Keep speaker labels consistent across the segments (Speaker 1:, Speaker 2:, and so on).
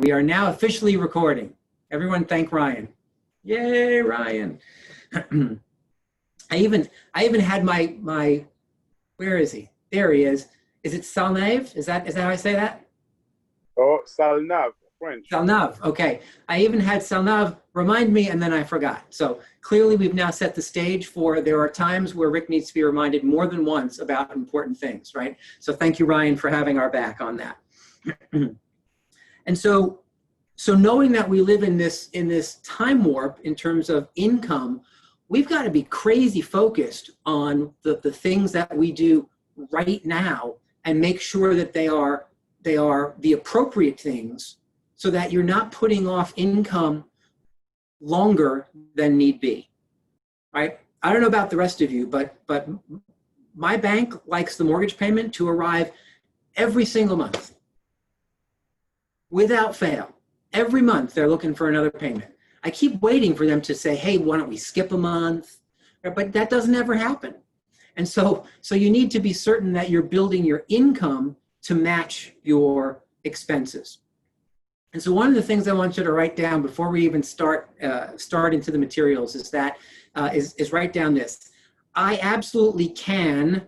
Speaker 1: We are now officially recording. Everyone thank Ryan. Yay, Ryan. I even had my where is he? There he is. Is it Salnave? Is that how I say that?
Speaker 2: Oh, Salnav, French.
Speaker 1: Salnav. Okay. I even had Salnav remind me and then I forgot. So clearly we've now set the stage for there are times where Rick needs to be reminded more than once about important things, right? So thank you, Ryan, for having our back on that. And so knowing that we live in this time warp in terms of income, we've got to be crazy focused on the things that we do right now and make sure that they are the appropriate things so that you're not putting off income longer than need be, right? I don't know about the rest of you, but my bank likes the mortgage payment to arrive every single month. Without fail. Every month they're looking for another payment. I keep waiting for them to say, hey, why don't we skip a month? But that doesn't ever happen. And so you need to be certain that you're building your income to match your expenses. And so one of the things I want you to write down before we even start into the materials is that is write down this. I absolutely can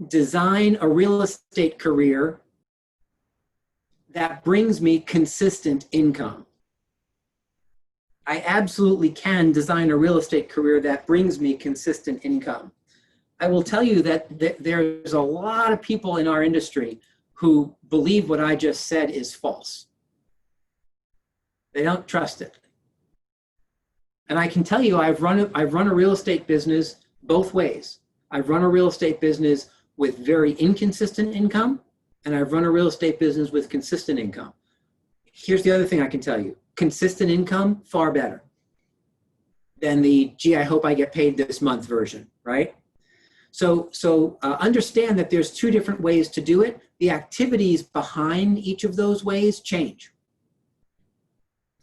Speaker 1: design a real estate career that brings me consistent income. I absolutely can design a real estate career that brings me consistent income. I will tell you that there's a lot of people in our industry who believe what I just said is false. They don't trust it. And I can tell you I've run a real estate business both ways. I've run a real estate business with very inconsistent income, and I've run a real estate business with consistent income. Here's the other thing I can tell you. Consistent income, far better than the, gee, I hope I get paid this month version, right? So understand that there's two different ways to do it. The activities behind each of those ways change.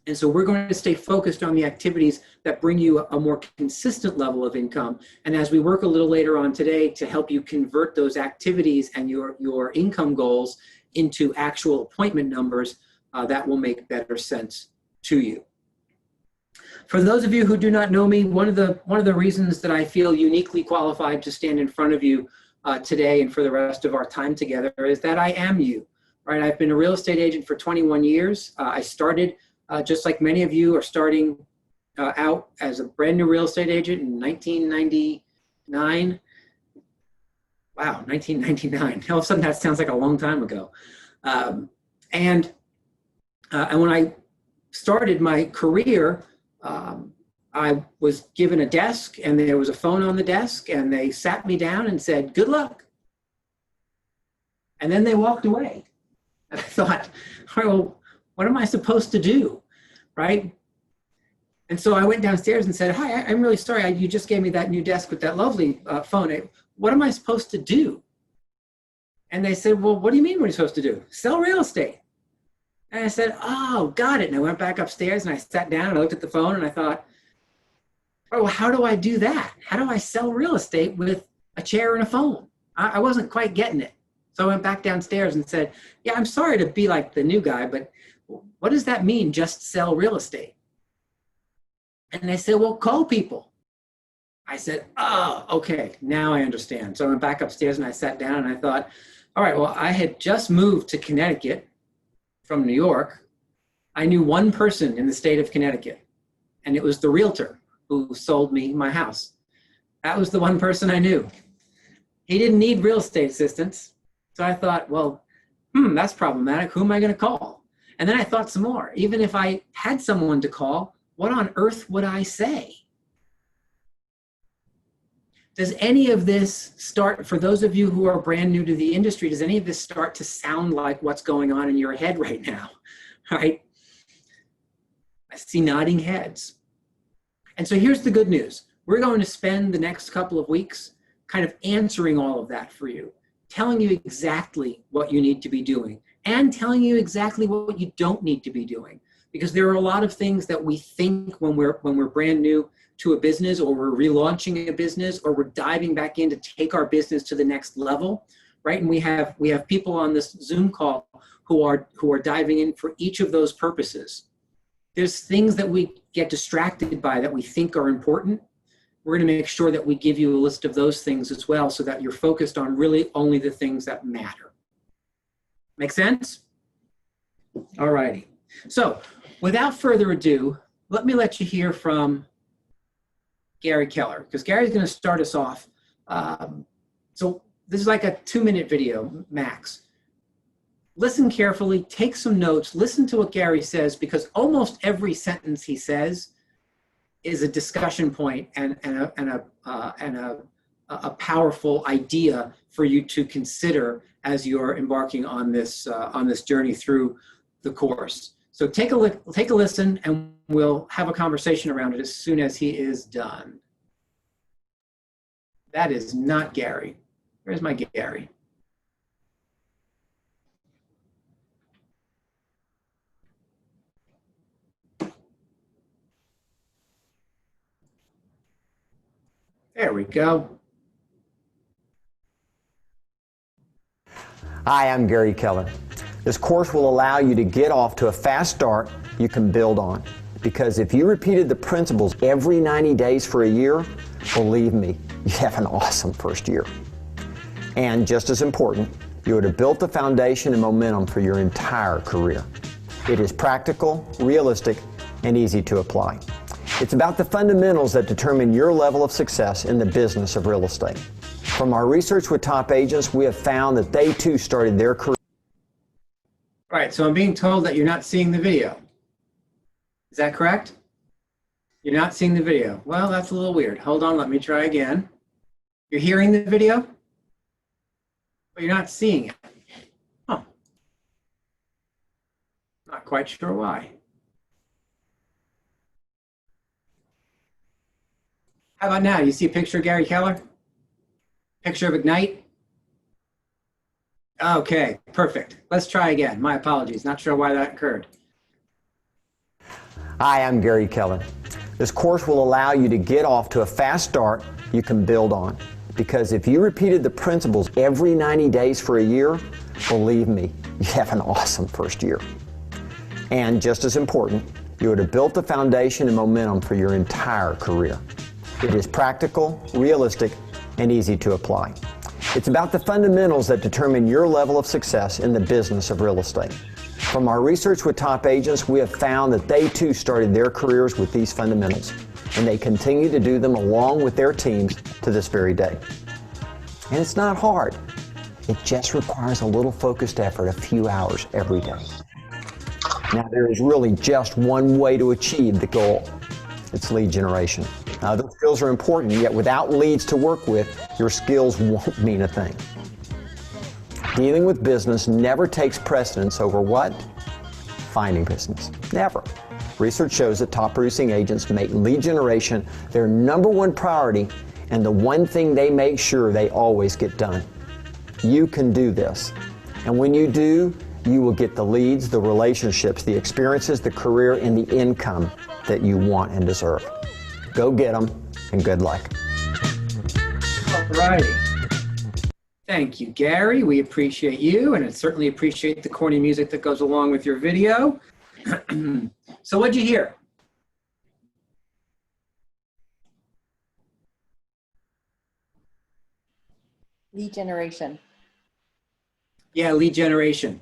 Speaker 1: And so we're going to stay focused on the activities that bring you a more consistent level of income. And as we work a little later on today to help you convert those activities and your income goals into actual appointment numbers, that will make better sense to you. For those of you who do not know me, one of the reasons that I feel uniquely qualified to stand in front of you today and for the rest of our time together is that I am you, right? I've been a real estate agent for 21 years. I started just like many of you are starting out as a brand new real estate agent in 1999. Wow, 1999. All of a sudden that sounds like a long time ago. And when I started my career, I was given a desk and there was a phone on the desk and they sat me down and said, good luck. And then they walked away. And I thought, all right, well, what am I supposed to do, right? And so I went downstairs and said, hi, I'm really sorry. You just gave me that new desk with that lovely phone. What am I supposed to do? And they said, well, what do you mean what are you supposed to do? Sell real estate. And I said, oh, got it. And I went back upstairs and I sat down and I looked at the phone and I thought, oh, well, how do I do that? How do I sell real estate with a chair and a phone? I wasn't quite getting it. So I went back downstairs and said, yeah, I'm sorry to be like the new guy, but what does that mean, just sell real estate? And they said, well, call people. I said, oh, okay, now I understand. So I went back upstairs and I sat down and I thought, all right, well, I had just moved to Connecticut from New York. I knew one person in the state of Connecticut, and it was the realtor who sold me my house. That was the one person I knew. He didn't need real estate assistance. So I thought, well, that's problematic. Who am I going to call? And then I thought some more. Even if I had someone to call, what on earth would I say? Does any of this start, for those of you who are brand new to the industry, does any of this start to sound like what's going on in your head right now, right? I see nodding heads. And so here's the good news. We're going to spend the next couple of weeks kind of answering all of that for you, telling you exactly what you need to be doing and telling you exactly what you don't need to be doing. Because there are a lot of things that we think when we're brand new to a business, or we're relaunching a business, or we're diving back in to take our business to the next level, right? And we have people on this Zoom call who are diving in for each of those purposes. There's things that we get distracted by that we think are important. We're going to make sure that we give you a list of those things as well so that you're focused on really only the things that matter. Make sense? All righty. So without further ado, let me let you hear from Gary Keller, because Gary's going to start us off. So this is like a 2-minute video max. Listen carefully, take some notes, listen to what Gary says, because almost every sentence he says is a discussion point and a powerful idea for you to consider as you're embarking on this journey through the course. So take a listen, and we'll have a conversation around it as soon as he is done. That is not Gary. Where's my Gary? There we go.
Speaker 3: Hi, I'm Gary Keller. This course will allow you to get off to a fast start you can build on. Because if you repeated the principles every 90 days for a year, believe me, you'd have an awesome first year. And just as important, you would have built the foundation and momentum for your entire career. It is practical, realistic, and easy to apply. It's about the fundamentals that determine your level of success in the business of real estate. From our research with top agents, we have found that they too started their career.
Speaker 1: All right, so I'm being told that you're not seeing the video. Is that correct? You're not seeing the video. Well, that's a little weird. Hold on, let me try again. You're hearing the video, but you're not seeing it. Huh. Not quite sure why. How about now? You see a picture of Gary Keller? Picture of Ignite? Okay, perfect. Let's try again. My apologies. Not sure why that occurred.
Speaker 3: Hi, I'm Gary Keller. This course will allow you to get off to a fast start you can build on. Because if you repeated the principles every 90 days for a year, believe me, you have an awesome first year. And just as important, you would have built the foundation and momentum for your entire career. It is practical, realistic, and easy to apply. It's about the fundamentals that determine your level of success in the business of real estate. From our research with top agents, we have found that they too started their careers with these fundamentals, and they continue to do them along with their teams to this very day. And it's not hard. It just requires a little focused effort, a few hours every day. Now, there is really just one way to achieve the goal. It's lead generation. Now, those skills are important, yet without leads to work with, your skills won't mean a thing. Dealing with business never takes precedence over what? Finding business. Never. Research shows that top producing agents make lead generation their #1 priority and the one thing they make sure they always get done. You can do this. And when you do, you will get the leads, the relationships, the experiences, the career, and the income that you want and deserve. Go get them, and good luck.
Speaker 1: All righty. Thank you, Gary. We appreciate you, and I certainly appreciate the corny music that goes along with your video. So what'd you hear?
Speaker 4: Lead generation.
Speaker 1: Yeah, lead generation.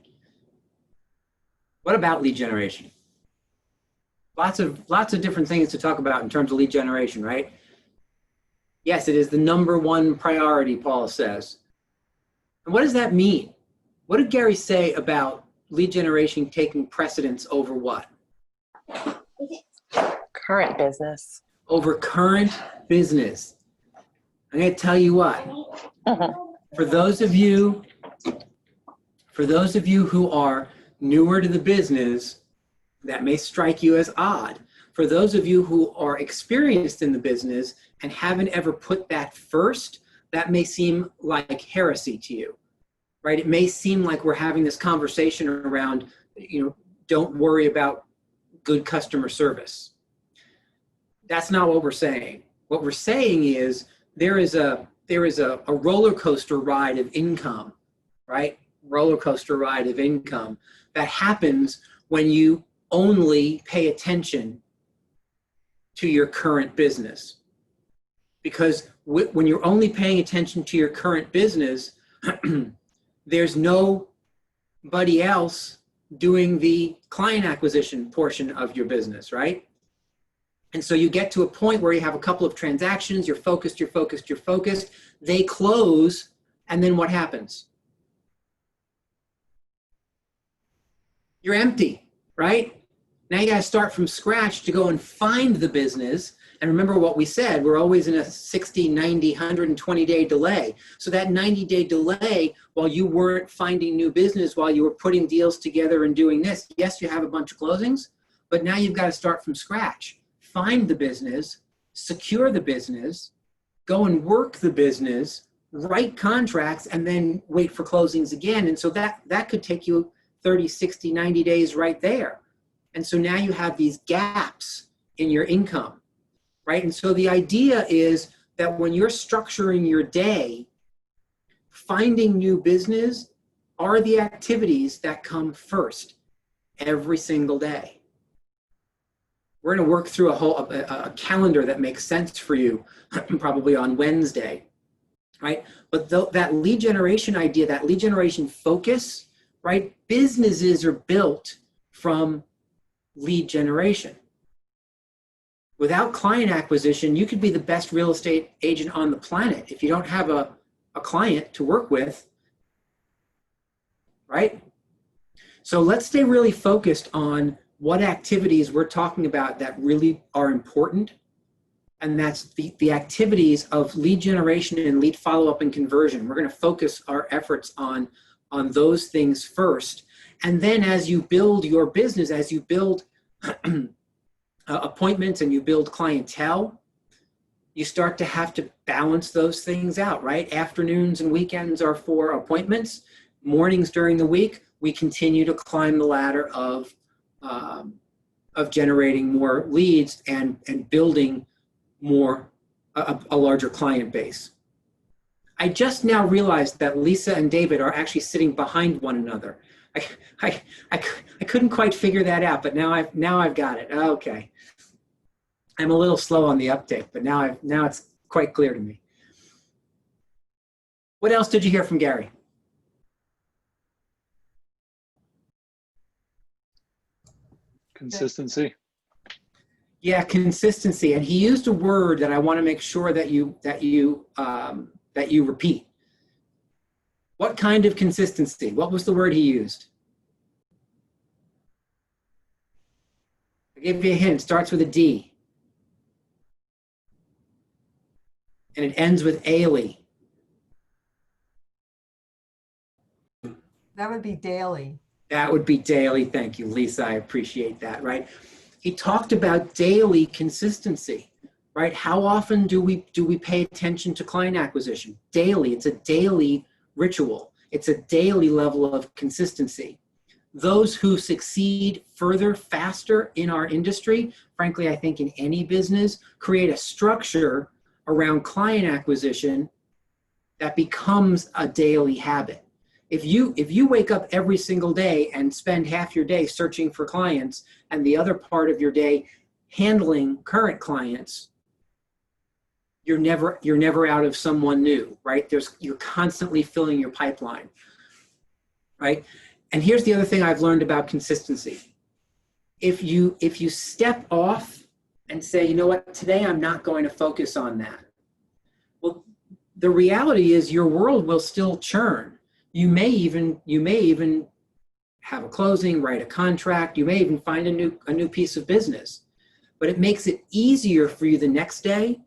Speaker 1: What about lead generation? Lots of different things to talk about in terms of lead generation, right? Yes, it is the #1 priority, Paula says. And what does that mean? What did Gary say about lead generation taking precedence over what?
Speaker 4: Current business.
Speaker 1: Over current business. I'm going to tell you what. For those of you who are newer to the business, that may strike you as odd. For those of you who are experienced in the business and haven't ever put that first, that may seem like heresy to you, right? It may seem like we're having this conversation around, don't worry about good customer service. That's not what we're saying. What we're saying is there is a roller coaster ride of income, right? Roller coaster ride of income that happens when you only pay attention to your current business. Because when you're only paying attention to your current business, there's nobody else doing the client acquisition portion of your business, right? And so you get to a point where you have a couple of transactions, you're focused, they close, and then what happens? You're empty, right? Now you got to start from scratch to go and find the business. And remember what we said, we're always in a 60, 90, 120-day delay. So that 90-day delay, while you weren't finding new business, while you were putting deals together and doing this, yes, you have a bunch of closings, but now you've got to start from scratch. Find the business, secure the business, go and work the business, write contracts, and then wait for closings again. And so that could take you 30, 60, 90 days right there. And so now you have these gaps in your income, right? And so the idea is that when you're structuring your day, finding new business are the activities that come first every single day. We're going to work through a calendar that makes sense for you probably on Wednesday, right? But that lead generation idea, that lead generation focus, right? Businesses are built from lead generation. Without client acquisition, you could be the best real estate agent on the planet. If you don't have a client to work with, right? So let's stay really focused on what activities we're talking about that really are important. And that's the activities of lead generation and lead follow-up and conversion. We're going to focus our efforts on those things first. And then as you build your business, as you build appointments and you build clientele, you start to have to balance those things out, right? Afternoons and weekends are for appointments. Mornings during the week, we continue to climb the ladder of generating more leads and building a larger client base. I just now realized that Lisa and David are actually sitting behind one another. I couldn't quite figure that out, but now I've got it. Okay. I'm a little slow on the uptake, but now it's quite clear to me. What else did you hear from Gary?
Speaker 5: Consistency.
Speaker 1: Yeah, consistency. And he used a word that I want to make sure that you repeat. What kind of consistency? What was the word he used? I'll give you a hint. It starts with a D. And it ends with Ailey.
Speaker 6: That would be daily.
Speaker 1: That would be daily. Thank you, Lisa. I appreciate that, right? He talked about daily consistency, right? How often do we pay attention to client acquisition? Daily. It's a daily ritual. It's a daily level of consistency. Those who succeed further, faster in our industry, frankly, I think in any business, create a structure around client acquisition that becomes a daily habit. If you wake up every single day and spend half your day searching for clients and the other part of your day handling current clients, you're never out of someone new, right? You're constantly filling your pipeline, right? And here's the other thing I've learned about consistency. If you step off and say, you know what, today I'm not going to focus on that. Well, the reality is your world will still churn. You may even have a closing, write a contract. You may even find a new piece of business, but it makes it easier for you the next day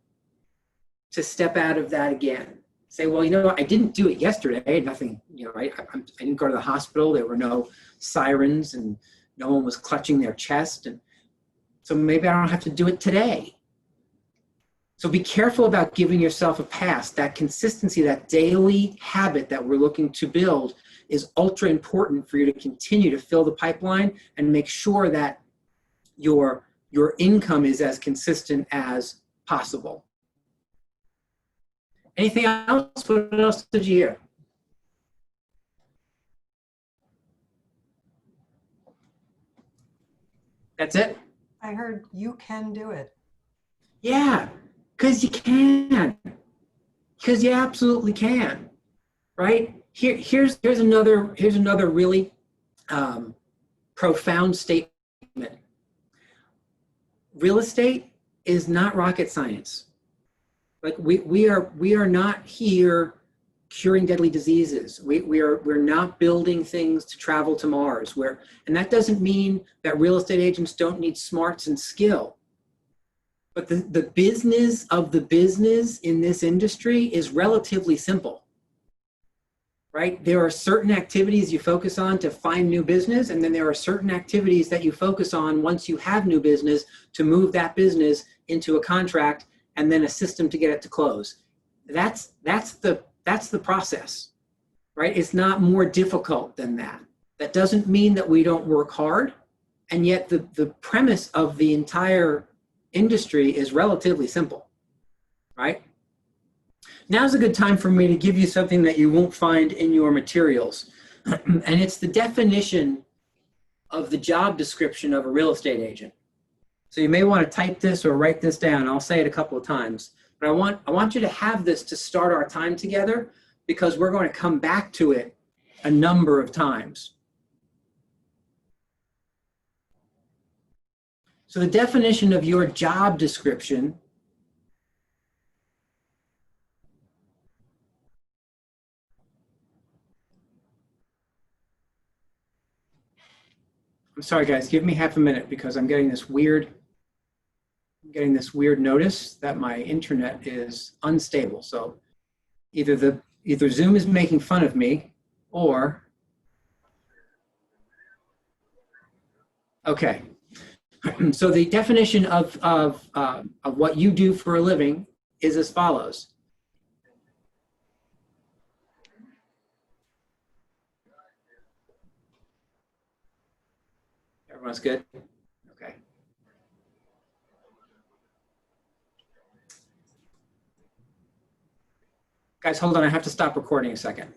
Speaker 1: to step out of that again. Say, well, you know what? I didn't do it yesterday. I had nothing, I didn't go to the hospital. There were no sirens and no one was clutching their chest. And so maybe I don't have to do it today. So be careful about giving yourself a pass. That consistency, that daily habit that we're looking to build is ultra important for you to continue to fill the pipeline and make sure that your income is as consistent as possible. Anything else? What else did you hear? That's it?
Speaker 5: I heard you can do it.
Speaker 1: Yeah, because you can. Because you absolutely can, right? Here's another really profound statement. Real estate is not rocket science. Like we are not here curing deadly diseases. We're not building things to travel to Mars. And that doesn't mean that real estate agents don't need smarts and skill. But the business of the business in this industry is relatively simple, right? There are certain activities you focus on to find new business, and then there are certain activities that you focus on once you have new business to move that business into a contract and then a system to get it to close. That's the process, right? It's not more difficult than that. That doesn't mean that we don't work hard, and yet the premise of the entire industry is relatively simple, right? Now's a good time for me to give you something that you won't find in your materials. And it's the definition of the job description of a real estate agent. So you may want to type this or write this down. I'll say it a couple of times. But I want you to have this to start our time together, because we're going to come back to it a number of times. So the definition of your job description I'm sorry guys, give me half a minute because I'm getting this weird notice that my internet is unstable. So either Zoom is making fun of me or okay. So the definition of what you do for a living is as follows. Everyone's good? Okay. Guys, hold on. I have to stop recording a second.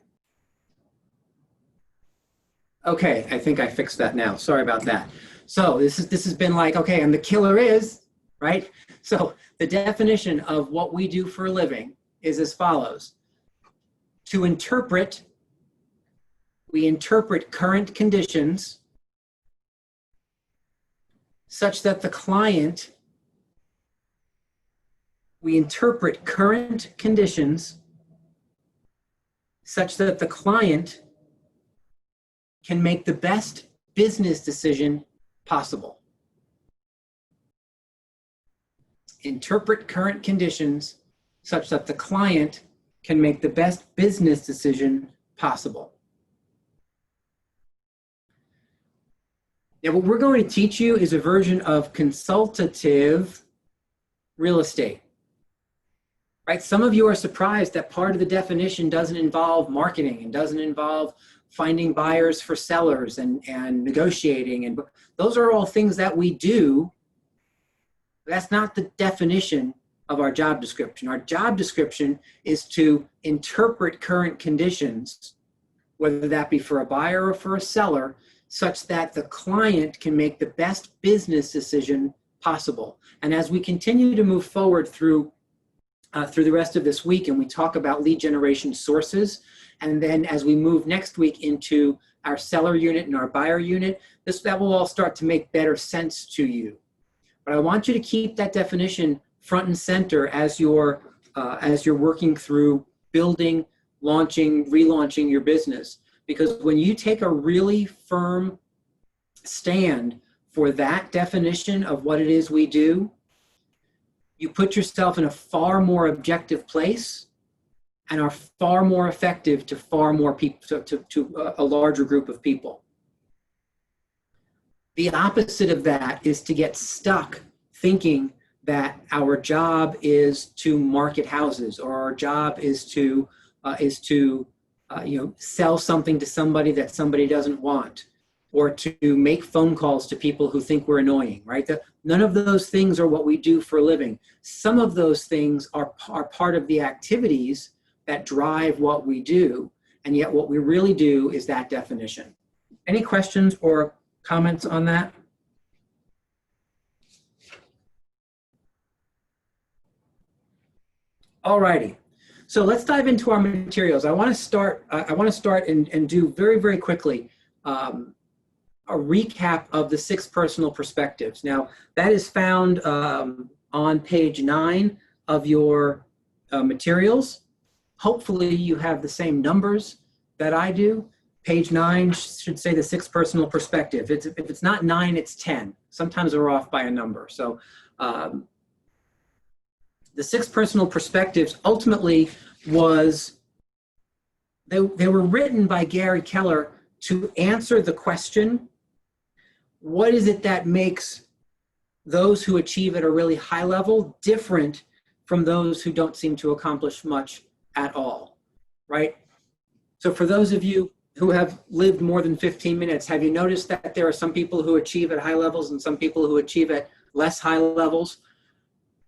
Speaker 1: Okay, I think I fixed that now. Sorry about that. So this has been like, okay, and the killer is, right? So the definition of what we do for a living is as follows. To interpret, we interpret current conditions such that the client, we interpret current conditions such that the client can make the best business decision possible. Interpret current conditions such that the client can make the best business decision possible. Now, what we're going to teach you is a version of consultative real estate. Right? Some of you are surprised that part of the definition doesn't involve marketing and doesn't involve finding buyers for sellers and negotiating. And those are all things that we do. That's not the definition of our job description. Our job description is to interpret current conditions, whether that be for a buyer or for a seller, such that the client can make the best business decision possible. And as we continue to move forward through the rest of this week, and we talk about lead generation sources, and then as we move next week into our seller unit and our buyer unit, that will all start to make better sense to you. But I want you to keep that definition front and center as you're working through building, launching, relaunching your business. Because when you take a really firm stand for that definition of what it is we do, you put yourself in a far more objective place and are far more effective to far more people, to a larger group of people. The opposite of that is to get stuck thinking that our job is to market houses, or our job is to sell something to somebody that somebody doesn't want, or to make phone calls to people who think we're annoying, right? None of those things are what we do for a living. Some of those things are part of the activities that drive what we do, and yet what we really do is that definition. Any questions or comments on that? All righty. So let's dive into our materials. I want to start and do very, very quickly a recap of the 6 personal perspectives. Now, that is found on page 9 of your materials. Hopefully you have the same numbers that I do. Page 9 should say the 6 personal perspective. If it's not 9, it's 10. Sometimes we're off by a number. So the 6 personal perspectives ultimately they were written by Gary Keller to answer the question, what is it that makes those who achieve at a really high level different from those who don't seem to accomplish much at all, right? So for those of you who have lived more than 15 minutes, have you noticed that there are some people who achieve at high levels and some people who achieve at less high levels,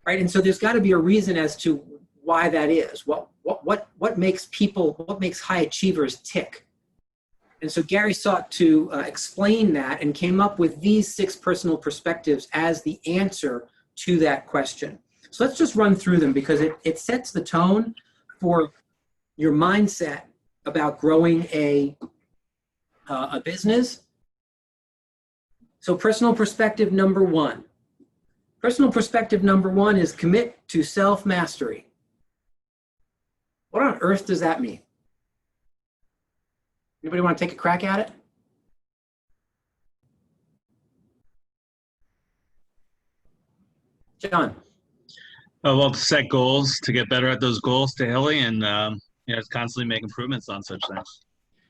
Speaker 1: right? And so there's got to be a reason as to why that is. What makes high achievers tick? And so Gary sought to explain that and came up with these 6 personal perspectives as the answer to that question. So let's just run through them because it sets the tone for your mindset about growing a business. So personal perspective number 1. Personal perspective number 1 is commit to self-mastery. What on earth does that mean? Anybody want to take a crack at it? John.
Speaker 6: Well, to set goals, to get better at those goals daily, and constantly make improvements on such things.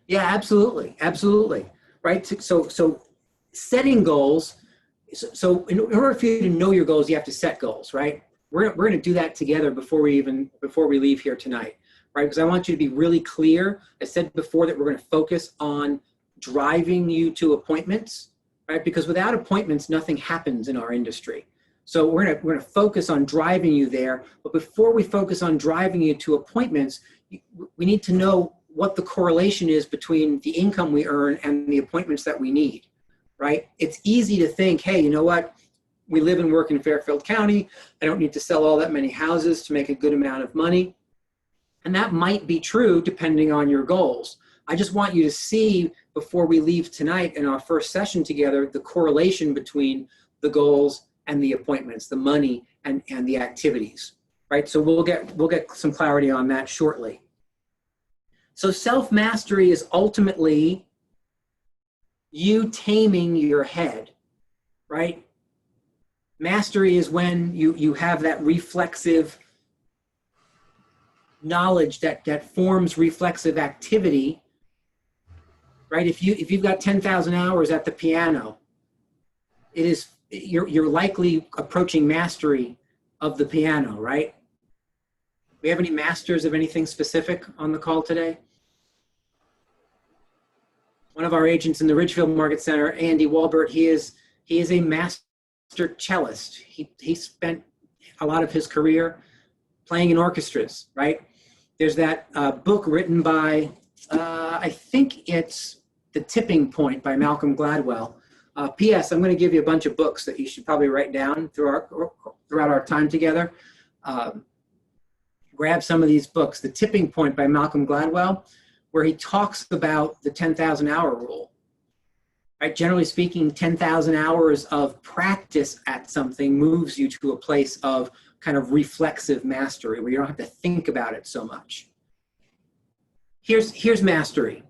Speaker 1: Yeah, absolutely, absolutely. Right. So setting goals. So in order for you to know your goals, you have to set goals, right? We're going to do that together before we leave here tonight, right? Because I want you to be really clear. I said before that we're going to focus on driving you to appointments, right? Because without appointments, nothing happens in our industry. So we're going to focus on driving you there. But before we focus on driving you to appointments, we need to know what the correlation is between the income we earn and the appointments that we need, right? It's easy to think, hey, you know what? We live and work in Fairfield County. I don't need to sell all that many houses to make a good amount of money. And that might be true depending on your goals. I just want you to see before we leave tonight in our first session together, the correlation between the goals and the appointments, the money and the activities, right? So we'll get some clarity on that shortly. So self-mastery is ultimately you taming your head, right? Mastery is when you have that reflexive knowledge that forms reflexive activity, right? If you've got 10,000 hours at the piano, you're likely approaching mastery of the piano, right? We have any masters of anything specific on the call today? One of our agents in the Ridgefield Market Center, Andy Walbert, he is a master cellist. He spent a lot of his career playing in orchestras, right? There's that book written by, I think it's The Tipping Point by Malcolm Gladwell. P.S. I'm going to give you a bunch of books that you should probably write down throughout our time together. Grab some of these books. The Tipping Point by Malcolm Gladwell, where he talks about the 10,000 hour rule. Right? Generally speaking, 10,000 hours of practice at something moves you to a place of kind of reflexive mastery where you don't have to think about it so much. Here's mastery.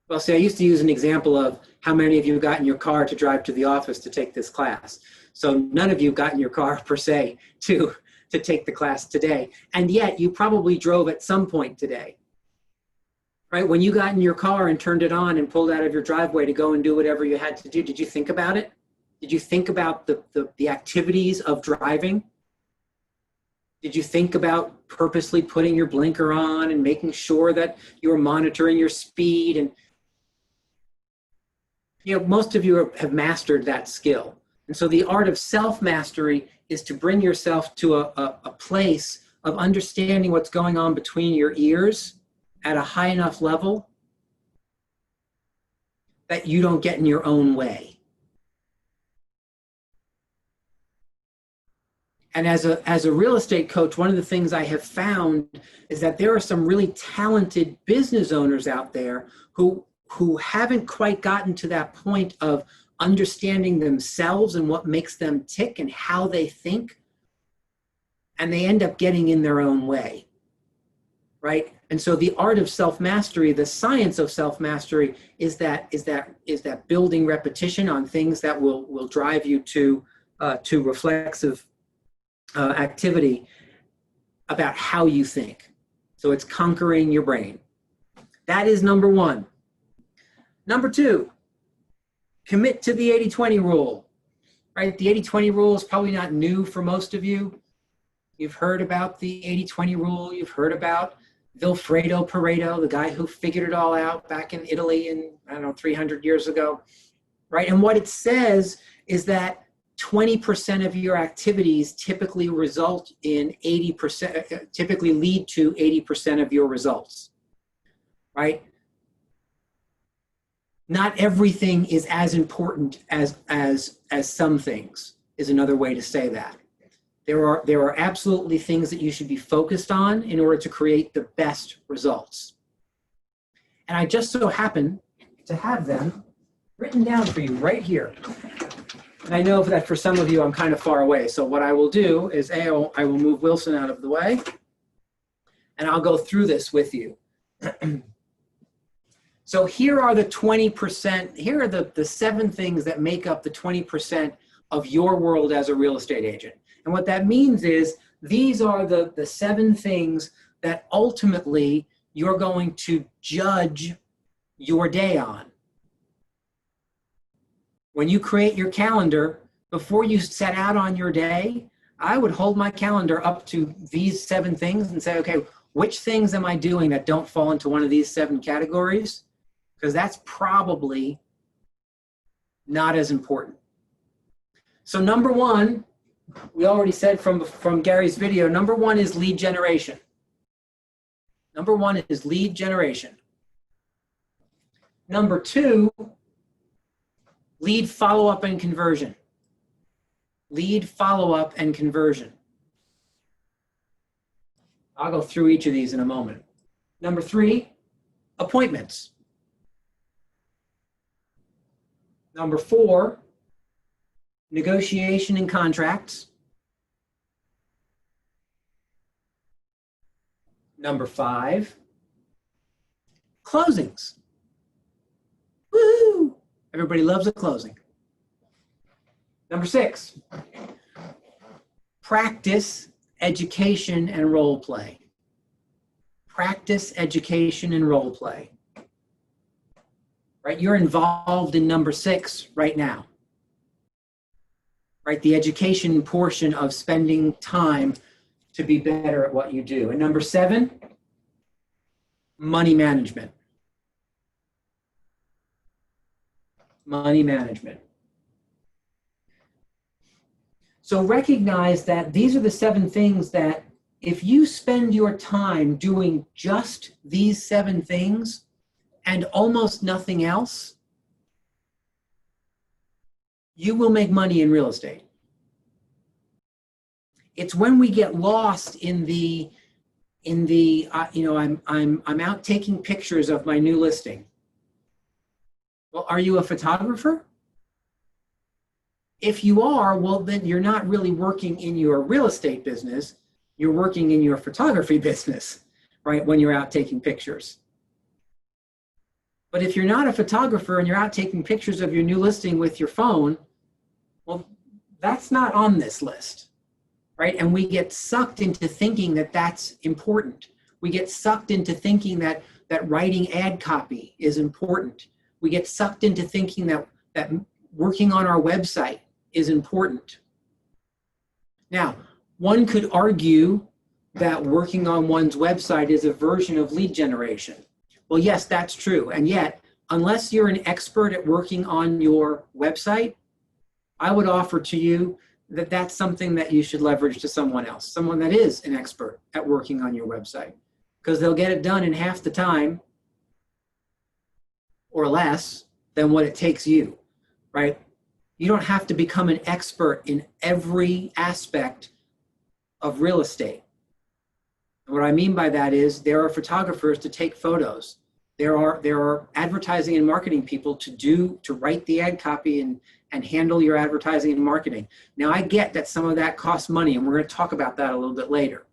Speaker 1: Well, see, I used to use an example of how many of you got in your car to drive to the office to take this class. So none of you got in your car per se to take the class today. And yet you probably drove at some point today. Right? When you got in your car and turned it on and pulled out of your driveway to go and do whatever you had to do, did you think about it? Did you think about the activities of driving? Did you think about purposely putting your blinker on and making sure that you were monitoring your speed? And most of you have mastered that skill. And so the art of self-mastery is to bring yourself to a place of understanding what's going on between your ears at a high enough level that you don't get in your own way. And as a real estate coach, one of the things I have found is that there are some really talented business owners out there who haven't quite gotten to that point of understanding themselves and what makes them tick and how they think. And they end up getting in their own way, right? And so the art of self-mastery, the science of self-mastery is that building repetition on things that will drive you to reflexive activity about how you think. So it's conquering your brain. That is number one. Number two, commit to the 80-20 rule, right? The 80-20 rule is probably not new for most of you. You've heard about the 80-20 rule. You've heard about Vilfredo Pareto, the guy who figured it all out back in Italy in, 300 years ago, right? And what it says is that 20% of your activities typically result in 80%, typically lead to 80% of your results, right? Not everything is as important as some things is another way to say that. There are absolutely things that you should be focused on in order to create the best results. And I just so happen to have them written down for you right here. And I know that for some of you, I'm kind of far away. So what I will do is I will move Wilson out of the way, and I'll go through this with you. So here are the 20%, here are the 7 things that make up the 20% of your world as a real estate agent. And what that means is these are the 7 things that ultimately you're going to judge your day on. When you create your calendar, before you set out on your day, I would hold my calendar up to these 7 things and say, okay, which things am I doing that don't fall into one of these 7 categories? Because that's probably not as important. So number 1, we already said from Gary's video, number 1 is lead generation. Number 1 is lead generation. Number 2, lead follow-up and conversion. Lead follow-up and conversion. I'll go through each of these in a moment. Number 3, appointments. Number 4, negotiation and contracts. Number 5, closings. Woo! Everybody loves a closing. Number 6, practice, education, and role play. Practice, education, and role play. Right? You're involved in number 6 right now. Right? The education portion of spending time to be better at what you do. And number 7, money management. Money management. So recognize that these are the 7 things that if you spend your time doing just these 7 things and almost nothing else, you will make money in real estate. It's when we get lost in the I'm out taking pictures of my new listing. Well, are you a photographer? If you are, well, then you're not really working in your real estate business. You're working in your photography business, right? When you're out taking pictures. But if you're not a photographer and you're out taking pictures of your new listing with your phone, well, that's not on this list, right? And we get sucked into thinking that that's important. We get sucked into thinking that writing ad copy is important. We get sucked into thinking that working on our website is important. Now, one could argue that working on one's website is a version of lead generation. Well, yes, that's true. And yet, unless you're an expert at working on your website, I would offer to you that that's something that you should leverage to someone else, someone that is an expert at working on your website, because they'll get it done in half the time or less than what it takes you, right? You don't have to become an expert in every aspect of real estate. And what I mean by that is there are photographers to take photos. There are advertising and marketing people to write the ad copy and handle your advertising and marketing. Now I get that some of that costs money, and we're going to talk about that a little bit later.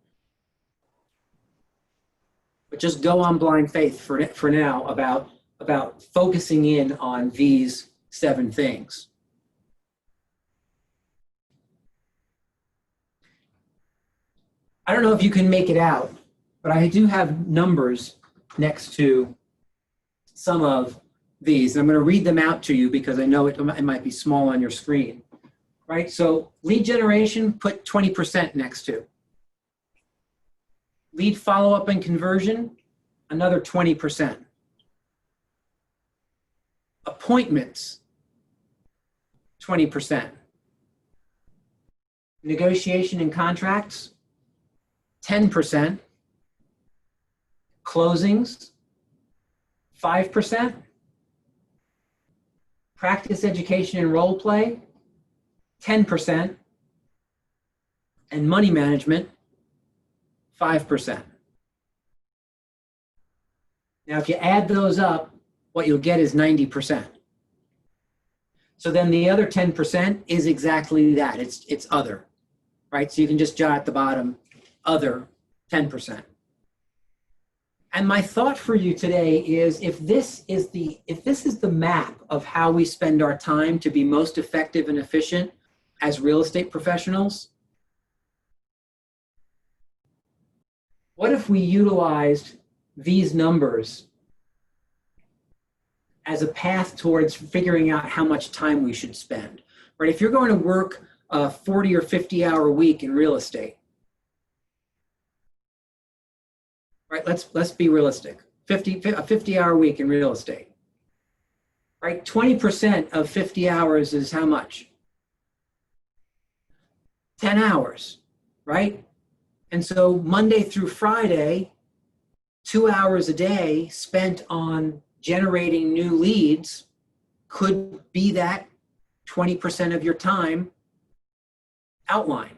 Speaker 1: But just go on blind faith for now about focusing in on these 7 things. I don't know if you can make it out, but I do have numbers next to some of these. I'm going to read them out to you because I know it might be small on your screen, right? So lead generation, put 20% next to. Lead follow-up and conversion, another 20%. Appointments, 20%. Negotiation and contracts, 10%. Closings, 5%. Practice education and role play, 10%. And money management, 5%. Now, if you add those up, what you'll get is 90%. So then the other 10% is exactly that. It's other, right? So you can just jot at the bottom, other 10%. And my thought for you today is if this is the map of how we spend our time to be most effective and efficient as real estate professionals, what if we utilized these numbers as a path towards figuring out how much time we should spend, right? If you're going to work a 40 or 50 hour week in real estate, right? Let's be realistic. A 50-hour week in real estate, right? 20% of 50 hours is how much? 10 hours, right? And so Monday through Friday, 2 hours a day spent on generating new leads could be that 20% of your time outline.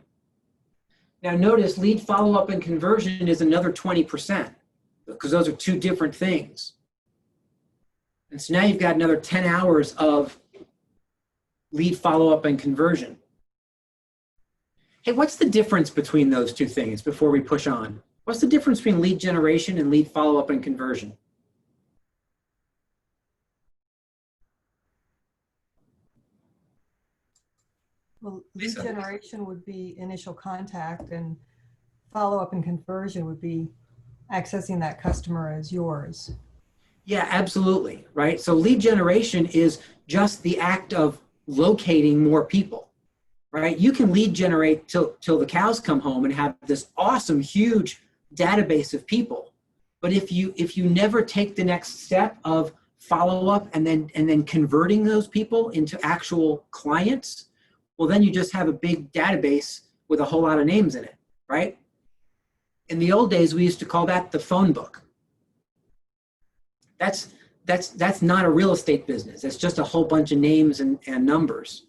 Speaker 1: Now notice lead follow-up and conversion is another 20% because those are 2 different things. And so now you've got another 10 hours of lead follow-up and conversion. Hey, what's the difference between those 2 things before we push on? What's the difference between lead generation and lead follow-up and conversion?
Speaker 5: Well, lead
Speaker 1: Lisa.
Speaker 5: generation would be initial contact, and follow-up and conversion would be accessing that customer as yours.
Speaker 1: Yeah, absolutely, right? So lead generation is just the act of locating more people, right? You can lead generate till the cows come home and have this awesome, huge database of people. But if you never take the next step of follow-up and then converting those people into actual clients, well, then you just have a big database with a whole lot of names in it, right? In the old days, we used to call that the phone book. That's not a real estate business. It's just a whole bunch of names and numbers.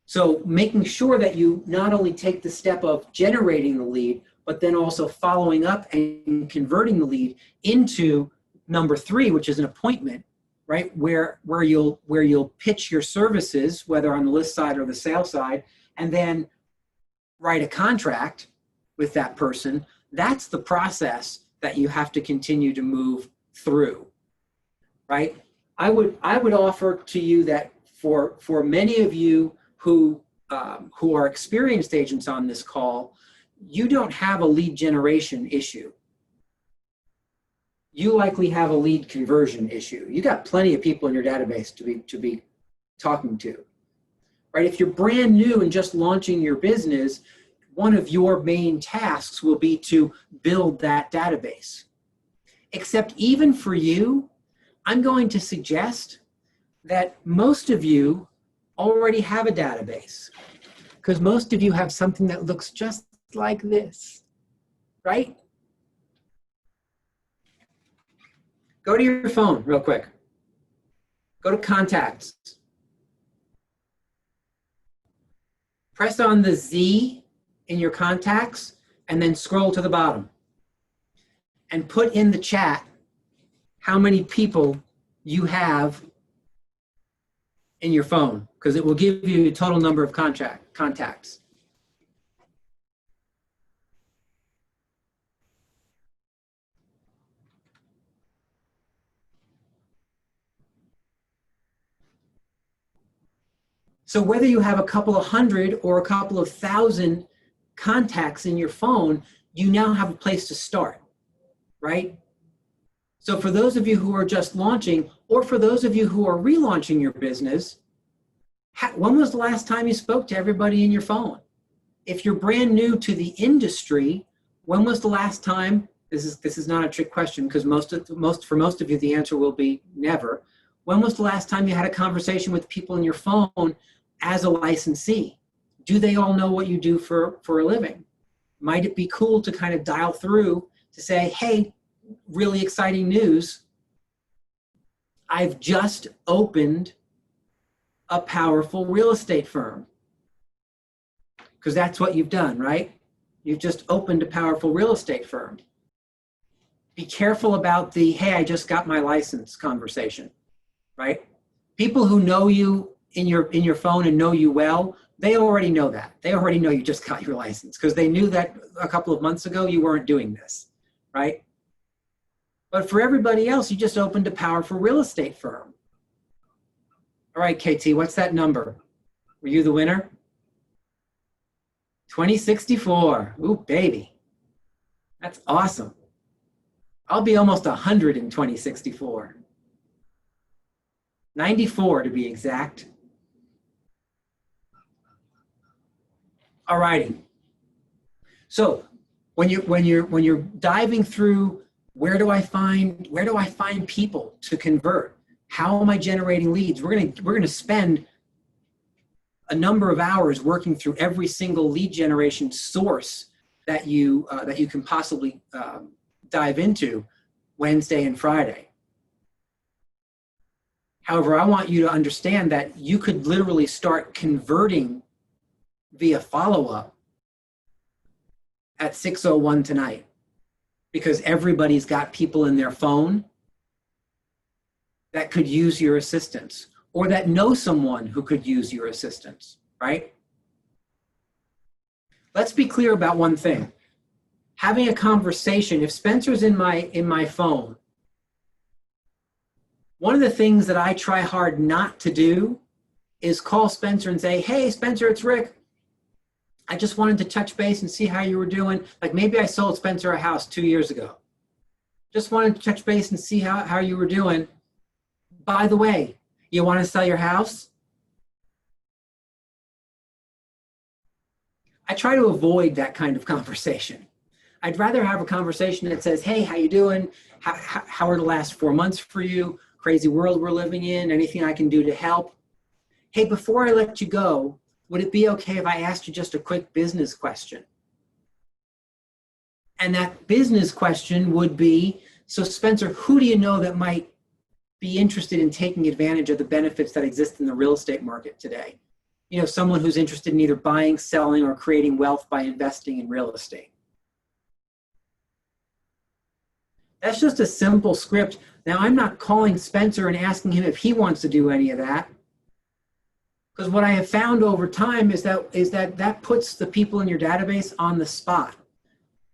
Speaker 1: So making sure that you not only take the step of generating the lead, but then also following up and converting the lead into number 3, which is an appointment, right? Where you'll pitch your services, whether on the list side or the sales side, and then write a contract with that person. That's the process that you have to continue to move through, right? I would offer to you that for many of you who are experienced agents on this call, you don't have a lead generation issue. You likely have a lead conversion issue. You got plenty of people in your database to be talking to, right? If you're brand new and just launching your business, one of your main tasks will be to build that database. Except even for you, I'm going to suggest that most of you already have a database because most of you have something that looks just like this, right? Go to your phone real quick. Go to contacts. Press on the Z in your contacts and then scroll to the bottom and put in the chat how many people you have in your phone, because it will give you a total number of contacts. So whether you have a couple of hundred or a couple of thousand contacts in your phone, you now have a place to start, right? So for those of you who are just launching, or for those of you who are relaunching your business, when was the last time you spoke to everybody in your phone? If you're brand new to the industry, when was the last time, this is not a trick question, because for most of you, the answer will be never. When was the last time you had a conversation with people in your phone as a licensee? Do they all know what you do for a living? Might it be cool to kind of dial through to say, hey, really exciting news. I've just opened a powerful real estate firm. Because that's what you've done, right? You've just opened a powerful real estate firm. Be careful about the, hey, I just got my license conversation, right? People who know you in your phone and know you well, they already know that. They already know you just got your license because they knew that a couple of months ago you weren't doing this, right? But for everybody else, you just opened a powerful real estate firm. All right, KT, what's that number? Were you the winner? 2064. Ooh, baby. That's awesome. I'll be almost 100 in 2064. 94 to be exact. All righty. So when you're diving through, where do I find people to convert? How am I generating leads? We're gonna spend a number of hours working through every single lead generation source that you can possibly dive into Wednesday and Friday. However, I want you to understand that you could literally start converting via follow-up at 6:01 tonight, because everybody's got people in their phone that could use your assistance, or that know someone who could use your assistance, right? Let's be clear about one thing. Having a conversation, if Spencer's in my phone, one of the things that I try hard not to do is call Spencer and say, hey, Spencer, it's Rick. I just wanted to touch base and see how you were doing. Like maybe I sold Spencer a house 2 years ago. Just wanted to touch base and see how you were doing. By the way, you want to sell your house? I try to avoid that kind of conversation. I'd rather have a conversation that says, hey, how you doing? How are the last 4 months for you? Crazy world we're living in. Anything I can do to help? Hey, before I let you go, would it be okay if I asked you just a quick business question? And that business question would be, so Spencer, who do you know that might be interested in taking advantage of the benefits that exist in the real estate market today? You know, someone who's interested in either buying, selling, or creating wealth by investing in real estate. That's just a simple script. Now, I'm not calling Spencer and asking him if he wants to do any of that. Because what I have found over time is that puts the people in your database on the spot.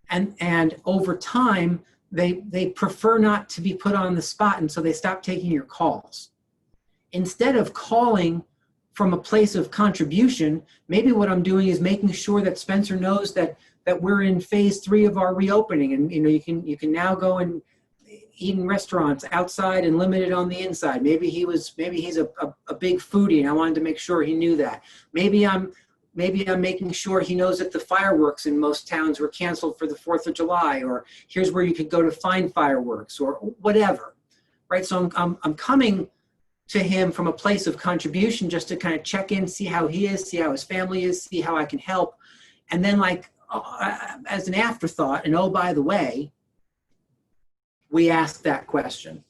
Speaker 1: And over time, they prefer not to be put on the spot, and so they stop taking your calls. Instead of calling from a place of contribution, maybe what I'm doing is making sure that Spencer knows that we're in phase 3 of our reopening, and you know you can now go and eat in restaurants outside and limited on the inside. Maybe he's a big foodie, and I wanted to make sure he knew that. Maybe I'm making sure he knows that the fireworks in most towns were canceled for the 4th of July, or here's where you could go to find fireworks, or whatever, right? So I'm coming to him from a place of contribution just to kind of check in, see how he is, see how his family is, see how I can help. And then as an afterthought, and oh, by the way, we ask that question,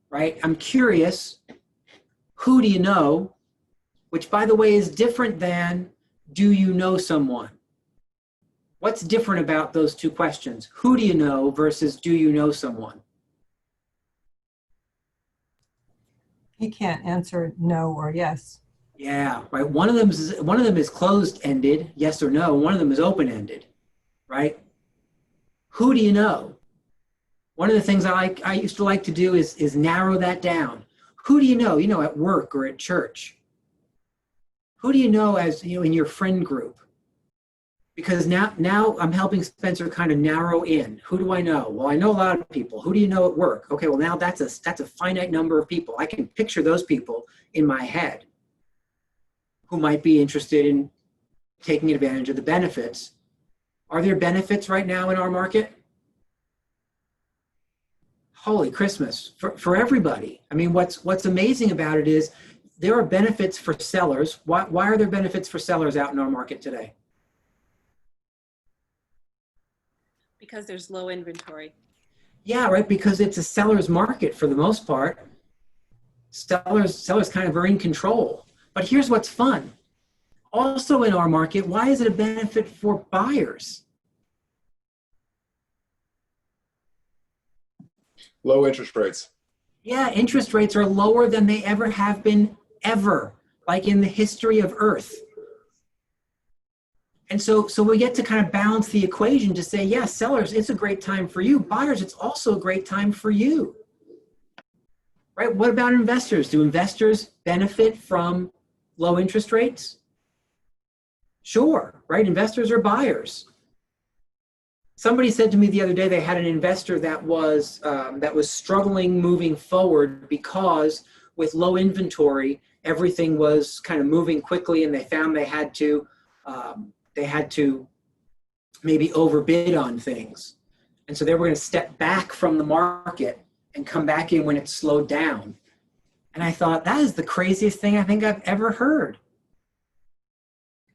Speaker 1: right? I'm curious, who do you know? Which, by the way, is different than, do you know someone? What's different about those two questions? Who do you know versus do you know someone?
Speaker 5: He can't answer no or yes.
Speaker 1: Yeah, right. One of them is closed-ended, yes or no. One of them is open-ended, right? Who do you know? One of the things I used to like to do is narrow that down. Who do you know? You know, at work or at church. Who do you know as in your friend group? Because now I'm helping Spencer kind of narrow in. Who do I know? Well, I know a lot of people. Who do you know at work? Okay, well now that's a finite number of people. I can picture those people in my head who might be interested in taking advantage of the benefits. Are there benefits right now in our market? Holy Christmas, for everybody. I mean, what's amazing about it is there are benefits for sellers. Why are there benefits for sellers out in our market today?
Speaker 7: Because there's low inventory.
Speaker 1: Yeah, right, because it's a seller's market for the most part. Sellers kind of are in control. But here's what's fun. Also in our market, why is it a benefit for buyers?
Speaker 8: Low interest rates.
Speaker 1: Yeah, interest rates are lower than they ever have been, ever, like in the history of Earth. And so we get to kind of balance the equation to say, yes, sellers, it's a great time for you. Buyers, it's also a great time for you. Right? What about investors? Do investors benefit from low interest rates? Sure, right? Investors are buyers. Somebody said to me the other day they had an investor that was struggling moving forward because with low inventory, everything was kind of moving quickly, and they found they had to maybe overbid on things. And so they were going to step back from the market and come back in when it slowed down. And I thought, that is the craziest thing I think I've ever heard.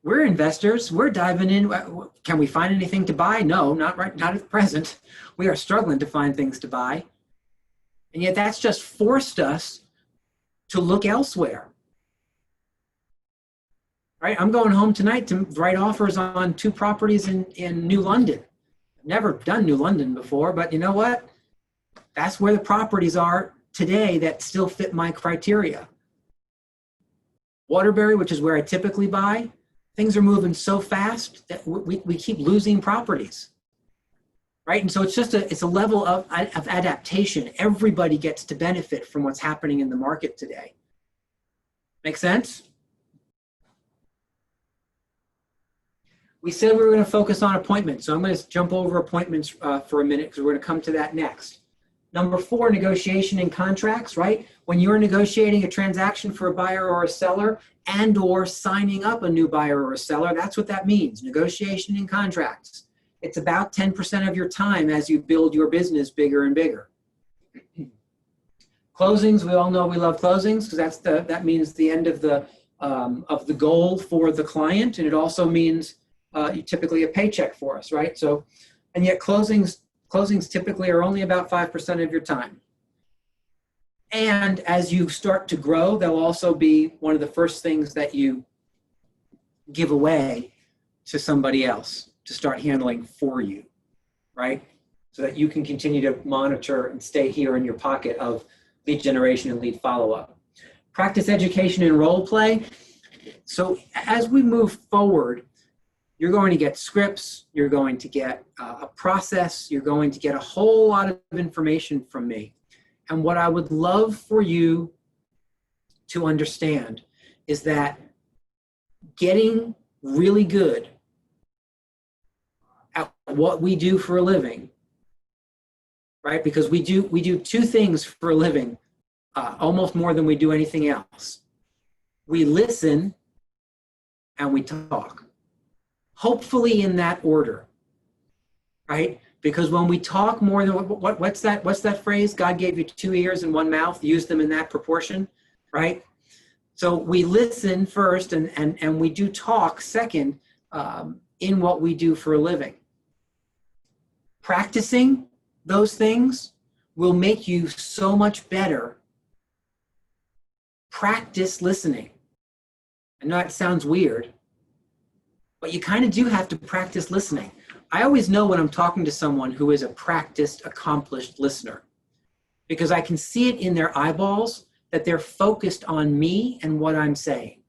Speaker 1: We're investors. We're diving in. Can we find anything to buy? No, not at present. We are struggling to find things to buy. And yet that's just forced us to look elsewhere. Right? I'm going home tonight to write offers on 2 properties in New London. I've never done New London before, but you know what? That's where the properties are today that still fit my criteria. Waterbury, which is where I typically buy, things are moving so fast that we keep losing properties. Right? And so it's a level of adaptation. Everybody gets to benefit from what's happening in the market today. Make sense? We said we were going to focus on appointments, so I'm going to jump over appointments for a minute because we're going to come to that next. Number 4, negotiation and contracts, right? When you're negotiating a transaction for a buyer or a seller and or signing up a new buyer or a seller, that's what that means, negotiation and contracts. It's about 10% of your time as you build your business bigger and bigger. Closings, we all know we love closings because that means the end of the goal for the client, and it also means typically a paycheck for us, right? So, and yet closings typically are only about 5% of your time. And as you start to grow, they'll also be one of the first things that you give away to somebody else to start handling for you, right? So that you can continue to monitor and stay here in your pocket of lead generation and lead follow-up. Practice education and role play. So as we move forward, you're going to get scripts, you're going to get a process, you're going to get a whole lot of information from me. And what I would love for you to understand is that getting really good at what we do for a living, right? Because we do 2 things for a living, almost more than we do anything else. We listen and we talk. Hopefully in that order, right? Because when we talk more than what's that phrase? God gave you 2 ears and 1 mouth. Use them in that proportion, right? So we listen first, and we do talk second in what we do for a living. Practicing those things will make you so much better. Practice listening. I know that sounds weird, but you kind of do have to practice listening. I always know when I'm talking to someone who is a practiced, accomplished listener, because I can see it in their eyeballs that they're focused on me and what I'm saying,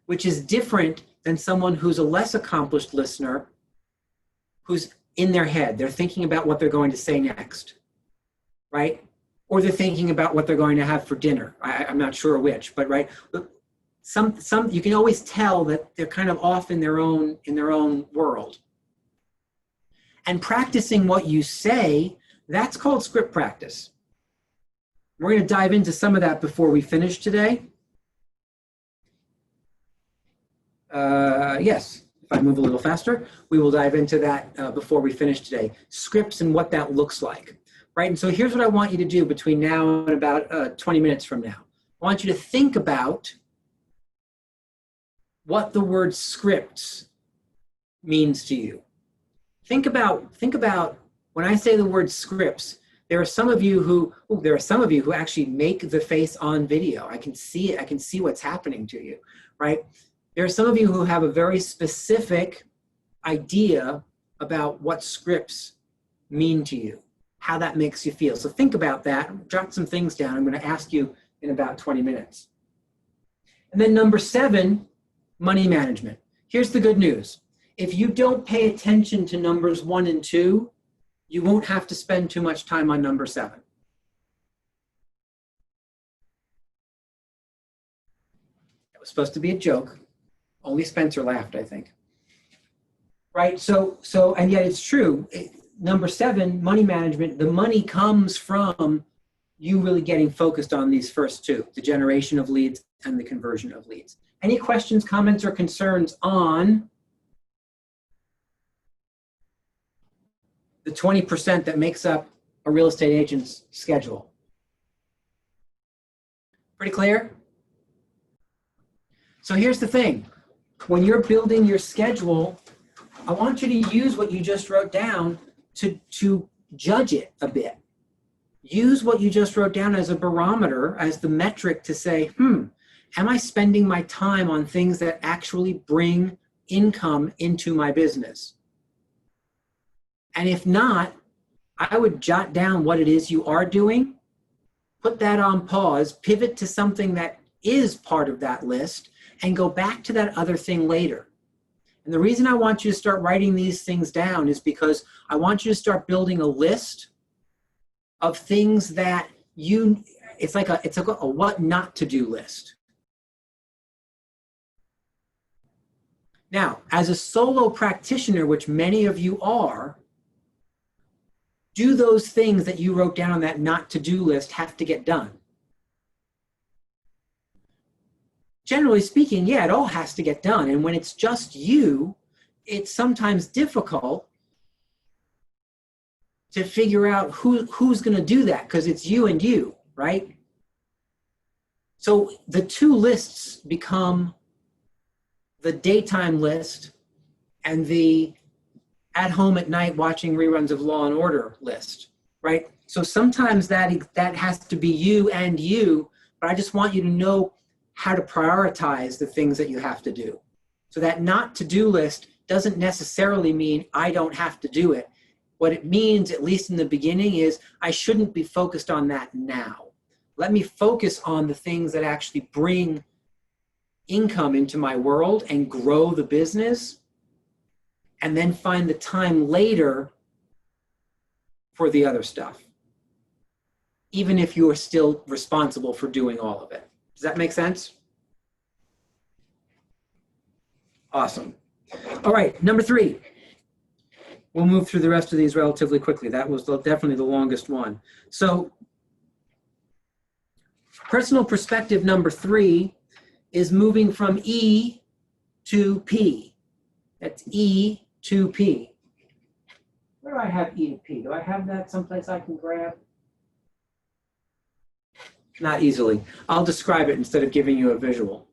Speaker 1: which is different than someone who's a less accomplished listener, who's in their head. They're thinking about what they're going to say next, right? Or they're thinking about what they're going to have for dinner. I'm not sure which, but right. Some you can always tell that they're kind of off in their own world. And practicing what you say, that's called script practice. We're going to dive into some of that before we finish today. Yes, if I move a little faster, we will dive into that before we finish today. Scripts and what that looks like, right? And so here's what I want you to do between now and about 20 minutes from now. I want you to think about what the word scripts means to you. Think about when I say the word scripts, there are some of you who actually make the face on video. I can see it. I can see what's happening to you, right? There are some of you who have a very specific idea about what scripts mean to you, how that makes you feel. So think about that, jot some things down. I'm going to ask you in about 20 minutes. And then number 7, money management. Here's the good news. If you don't pay attention to numbers 1 and 2, you won't have to spend too much time on number 7. It was supposed to be a joke. Only Spencer laughed, I think. Right, so and yet it's true. Number 7, money management, the money comes from you really getting focused on these first 2, the generation of leads and the conversion of leads. Any questions, comments, or concerns on the 20% that makes up a real estate agent's schedule? Pretty clear? So here's the thing. When you're building your schedule, I want you to use what you just wrote down to judge it a bit. Use what you just wrote down as a barometer, as the metric to say, am I spending my time on things that actually bring income into my business? And if not, I would jot down what it is you are doing, put that on pause, pivot to something that is part of that list, and go back to that other thing later. And the reason I want you to start writing these things down is because I want you to start building a list of things that it's like a what not to do list. Now, as a solo practitioner, which many of you are, do those things that you wrote down on that not to do list have to get done? Generally speaking, yeah, it all has to get done. And when it's just you, it's sometimes difficult to figure out who's going to do that, because it's you and you, right? So the 2 lists become the daytime list and the at home at night watching reruns of Law and Order list, right? So sometimes that has to be you and you, but I just want you to know how to prioritize the things that you have to do. So that not to do list doesn't necessarily mean I don't have to do it. What it means, at least in the beginning, is I shouldn't be focused on that now. Let me focus on the things that actually bring income into my world and grow the business, and then find the time later for the other stuff, even if you are still responsible for doing all of it. Does that make sense? Awesome. All right, number 3. We'll move through the rest of these relatively quickly. That was definitely the longest one. So personal perspective number 3 is moving from E to P. That's E to P. Where do I have E to P? Do I have that someplace I can grab? Not easily. I'll describe it instead of giving you a visual.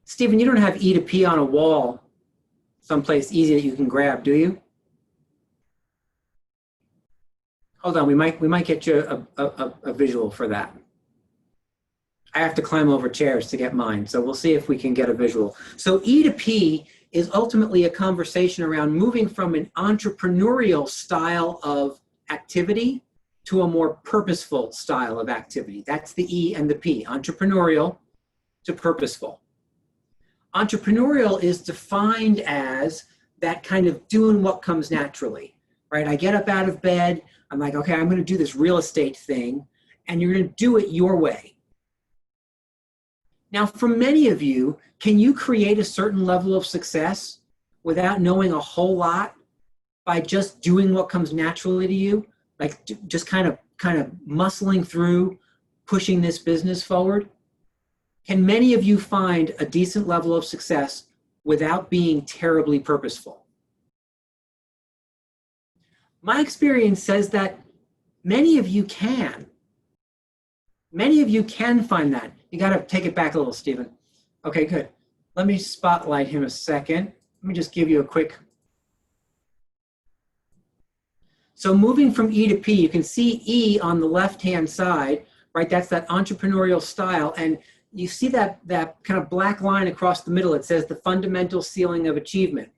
Speaker 1: Stephen, you don't have E to P on a wall someplace easy that you can grab, do you? Hold on, we might get you a visual for that. I have to climb over chairs to get mine, so we'll see if we can get a visual. So E to P is ultimately a conversation around moving from an entrepreneurial style of activity to a more purposeful style of activity. That's the E and the P, entrepreneurial to purposeful. Entrepreneurial is defined as that kind of doing what comes naturally, right? I get up out of bed, I'm like, okay, I'm going to do this real estate thing, and you're going to do it your way. Now, for many of you, can you create a certain level of success without knowing a whole lot by just doing what comes naturally to you? Like just kind of muscling through, pushing this business forward? Can many of you find a decent level of success without being terribly purposeful? My experience says that many of you can. Many of you can find that. You got to take it back a little, Stephen. Okay, good. Let me spotlight him a second. Let me just give you a quick. So moving from E to P, you can see E on the left-hand side, right? That's that entrepreneurial style. And you see that kind of black line across the middle. It says the fundamental ceiling of achievement.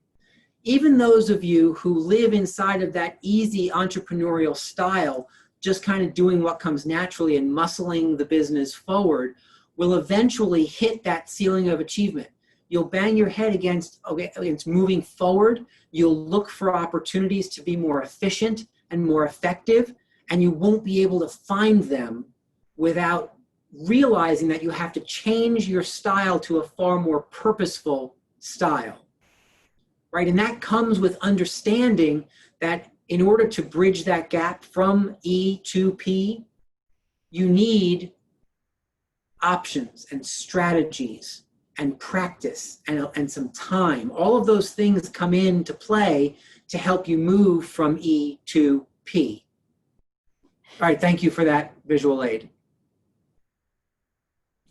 Speaker 1: Even those of you who live inside of that easy entrepreneurial style, just kind of doing what comes naturally and muscling the business forward, will eventually hit that ceiling of achievement. You'll bang your head against moving forward. You'll look for opportunities to be more efficient and more effective, and you won't be able to find them without realizing that you have to change your style to a far more purposeful style, right? And that comes with understanding that in order to bridge that gap from E to P, you need options and strategies and practice and some time. All of those things come into play to help you move from E to P. All right, thank you for that visual aid.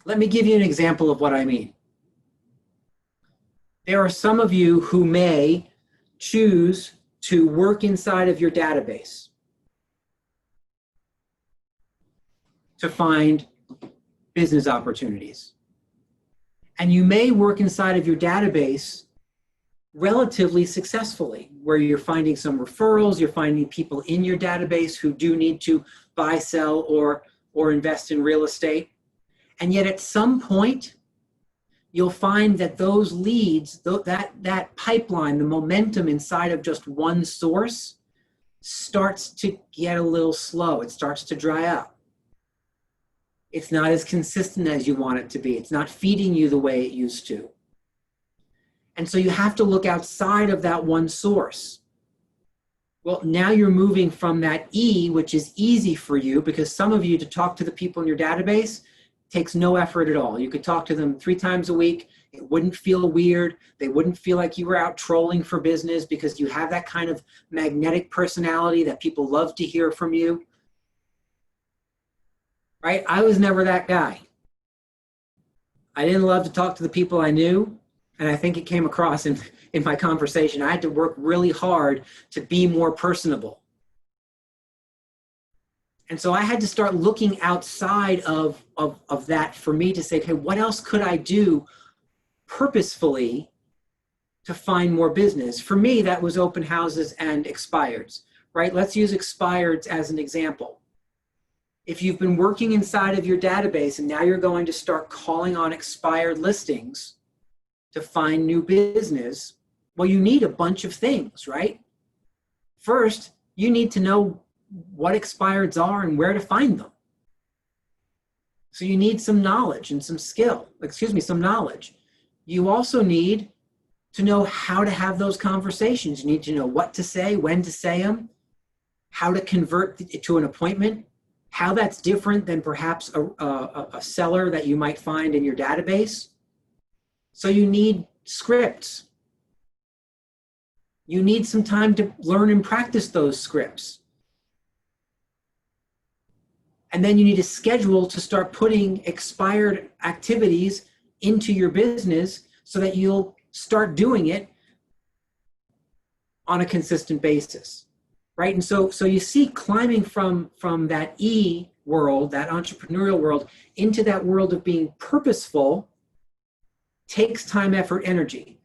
Speaker 1: Let me give you an example of what I mean. There are some of you who may choose to work inside of your database to find business opportunities. And you may work inside of your database relatively successfully, where you're finding some referrals, you're finding people in your database who do need to buy, sell, or invest in real estate. And yet at some point, you'll find that those leads, that pipeline, the momentum inside of just one source starts to get a little slow. It starts to dry up. It's not as consistent as you want it to be. It's not feeding you the way it used to. And so you have to look outside of that one source. Well, now you're moving from that E, which is easy for you, because some of you, to talk to the people in your database takes no effort at all. You could talk to them 3 times a week. It wouldn't feel weird. They wouldn't feel like you were out trolling for business, because you have that kind of magnetic personality that people love to hear from you. Right? I was never that guy. I didn't love to talk to the people I knew, and I think it came across in my conversation. I had to work really hard to be more personable. And so I had to start looking outside of that for me to say, okay, what else could I do purposefully to find more business? For me, that was open houses and expireds, right? Let's use expireds as an example. If you've been working inside of your database and now you're going to start calling on expired listings to find new business, well, you need a bunch of things, right? First, you need to know what expireds are and where to find them. So you need some knowledge and some knowledge. You also need to know how to have those conversations. You need to know what to say, when to say them, how to convert it to an appointment, how that's different than perhaps a seller that you might find in your database. So you need scripts. You need some time to learn and practice those scripts. And then you need a schedule to start putting expired activities into your business so that you'll start doing it on a consistent basis, right? And so you see climbing from that E world, that entrepreneurial world, into that world of being purposeful takes time, effort, energy.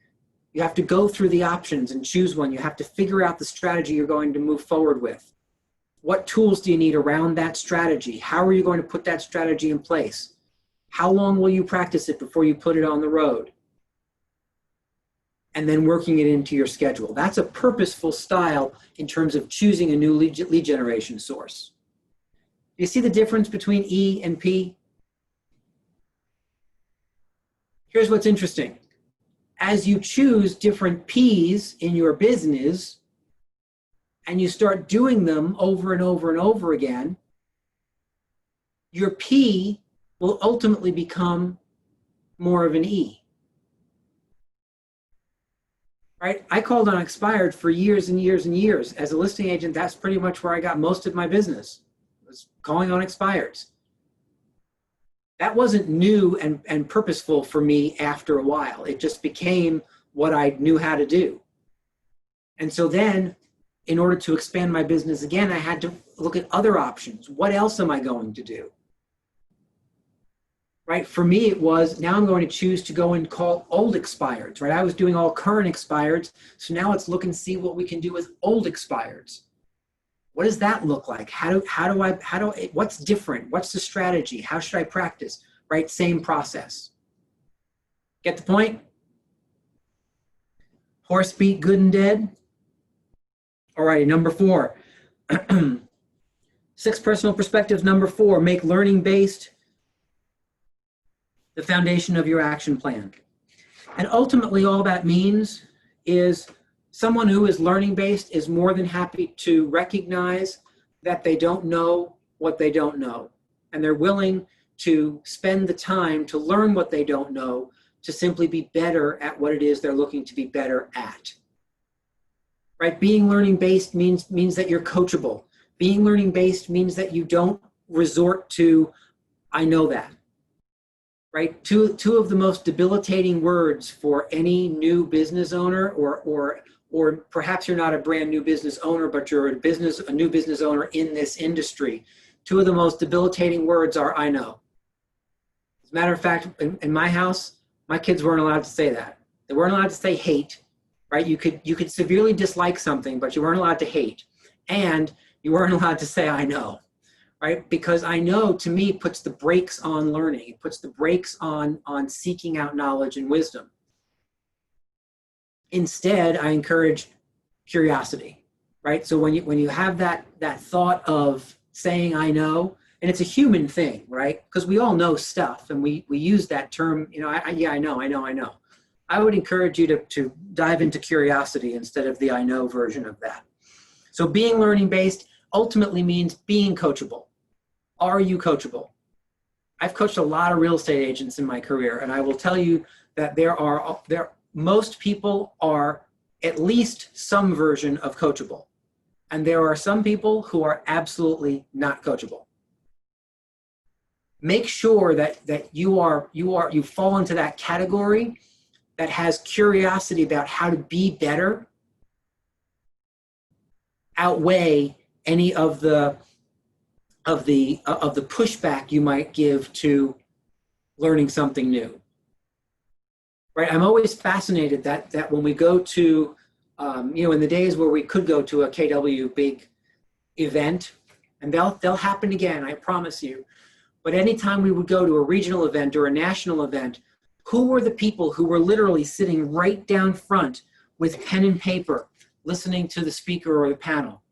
Speaker 1: You have to go through the options and choose one. You have to figure out the strategy you're going to move forward with. What tools do you need around that strategy? How are you going to put that strategy in place? How long will you practice it before you put it on the road? And then working it into your schedule. That's a purposeful style in terms of choosing a new lead generation source. You see the difference between E and P? Here's what's interesting. As you choose different P's in your business and you start doing them over and over and over again, your P will ultimately become more of an E. Right? I called on expired for years and years and years. As a listing agent, that's pretty much where I got most of my business, was calling on expireds. That wasn't new and purposeful for me after a while. It just became what I knew how to do. And so then, in order to expand my business again, I had to look at other options. What else am I going to do? Right? For me, it was, now I'm going to choose to go and call old expireds, right? I was doing all current expireds. So now let's look and see what we can do with old expireds. What does that look like? What's different? What's the strategy? How should I practice? Right? Same process. Get the point? Horse beat good and dead. All right, number 4. 6 personal perspectives. Number 4, make learning based the foundation of your action plan. And ultimately all that means is someone who is learning based is more than happy to recognize that they don't know what they don't know. And they're willing to spend the time to learn what they don't know to simply be better at what it is they're looking to be better at. Right? Being learning based means that you're coachable. Being learning based means that you don't resort to, I know that. Right? Two of the most debilitating words for any new business owner, or perhaps you're not a brand new business owner, but you're a new business owner in this industry. 2 of the most debilitating words are, I know. As a matter of fact, in my house, my kids weren't allowed to say that. They weren't allowed to say hate, right? You could severely dislike something, but you weren't allowed to hate. And you weren't allowed to say, I know. Right? Because I know, to me, puts the brakes on learning. It puts the brakes on seeking out knowledge and wisdom. Instead, I encourage curiosity, right? So when you have that thought of saying I know, and it's a human thing, right? Because we all know stuff, and we use that term, I know. I would encourage you to dive into curiosity instead of the I know version of that. So being learning based ultimately means being coachable. Are you coachable? I've coached a lot of real estate agents in my career, and I will tell you that most people are at least some version of coachable. And there are some people who are absolutely not coachable. Make sure that you fall into that category that has curiosity about how to be better outweigh any of the pushback you might give to learning something new. Right? I'm always fascinated that when we go to, in the days where we could go to a KW big event, and they'll happen again, I promise you. But anytime we would go to a regional event or a national event, who were the people who were literally sitting right down front with pen and paper, listening to the speaker or the panel?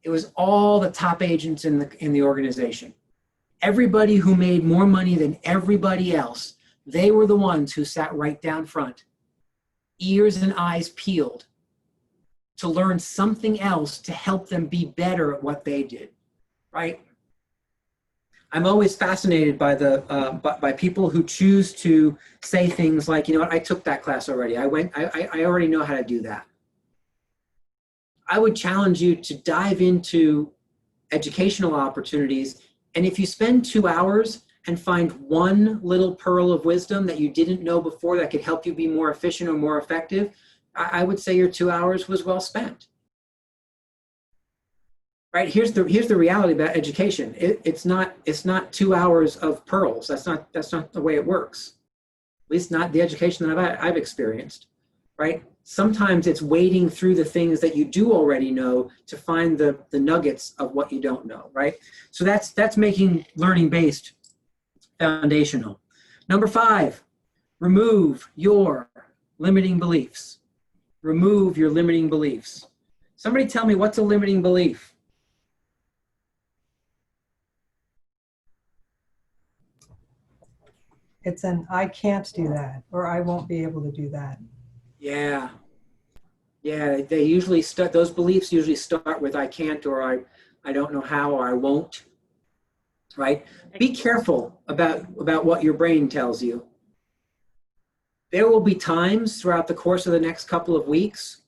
Speaker 1: It was all the top agents in the organization. Everybody who made more money than everybody else, they were the ones who sat right down front, ears and eyes peeled, to learn something else to help them be better at what they did, right? I'm always fascinated by by people who choose to say things like, you know what, I took that class already. I already know how to do that. I would challenge you to dive into educational opportunities. And if you spend 2 hours and find one little pearl of wisdom that you didn't know before that could help you be more efficient or more effective, I would say your 2 hours was well spent. right? Here's the reality about education. It's not 2 hours of pearls. That's not the way it works. At least not the education that I've experienced, right? Sometimes it's wading through the things that you do already know to find the nuggets of what you don't know, right? So that's making learning based foundational. Number 5, remove your limiting beliefs. Remove your limiting beliefs. Somebody tell me, what's a limiting belief?
Speaker 5: It's an I can't do that, or I won't be able to do that.
Speaker 1: Yeah. Yeah, they usually start, those beliefs usually start with I can't, or I don't know how, or I won't, right? Be careful about what your brain tells you. There will be times throughout the course of the next couple of weeks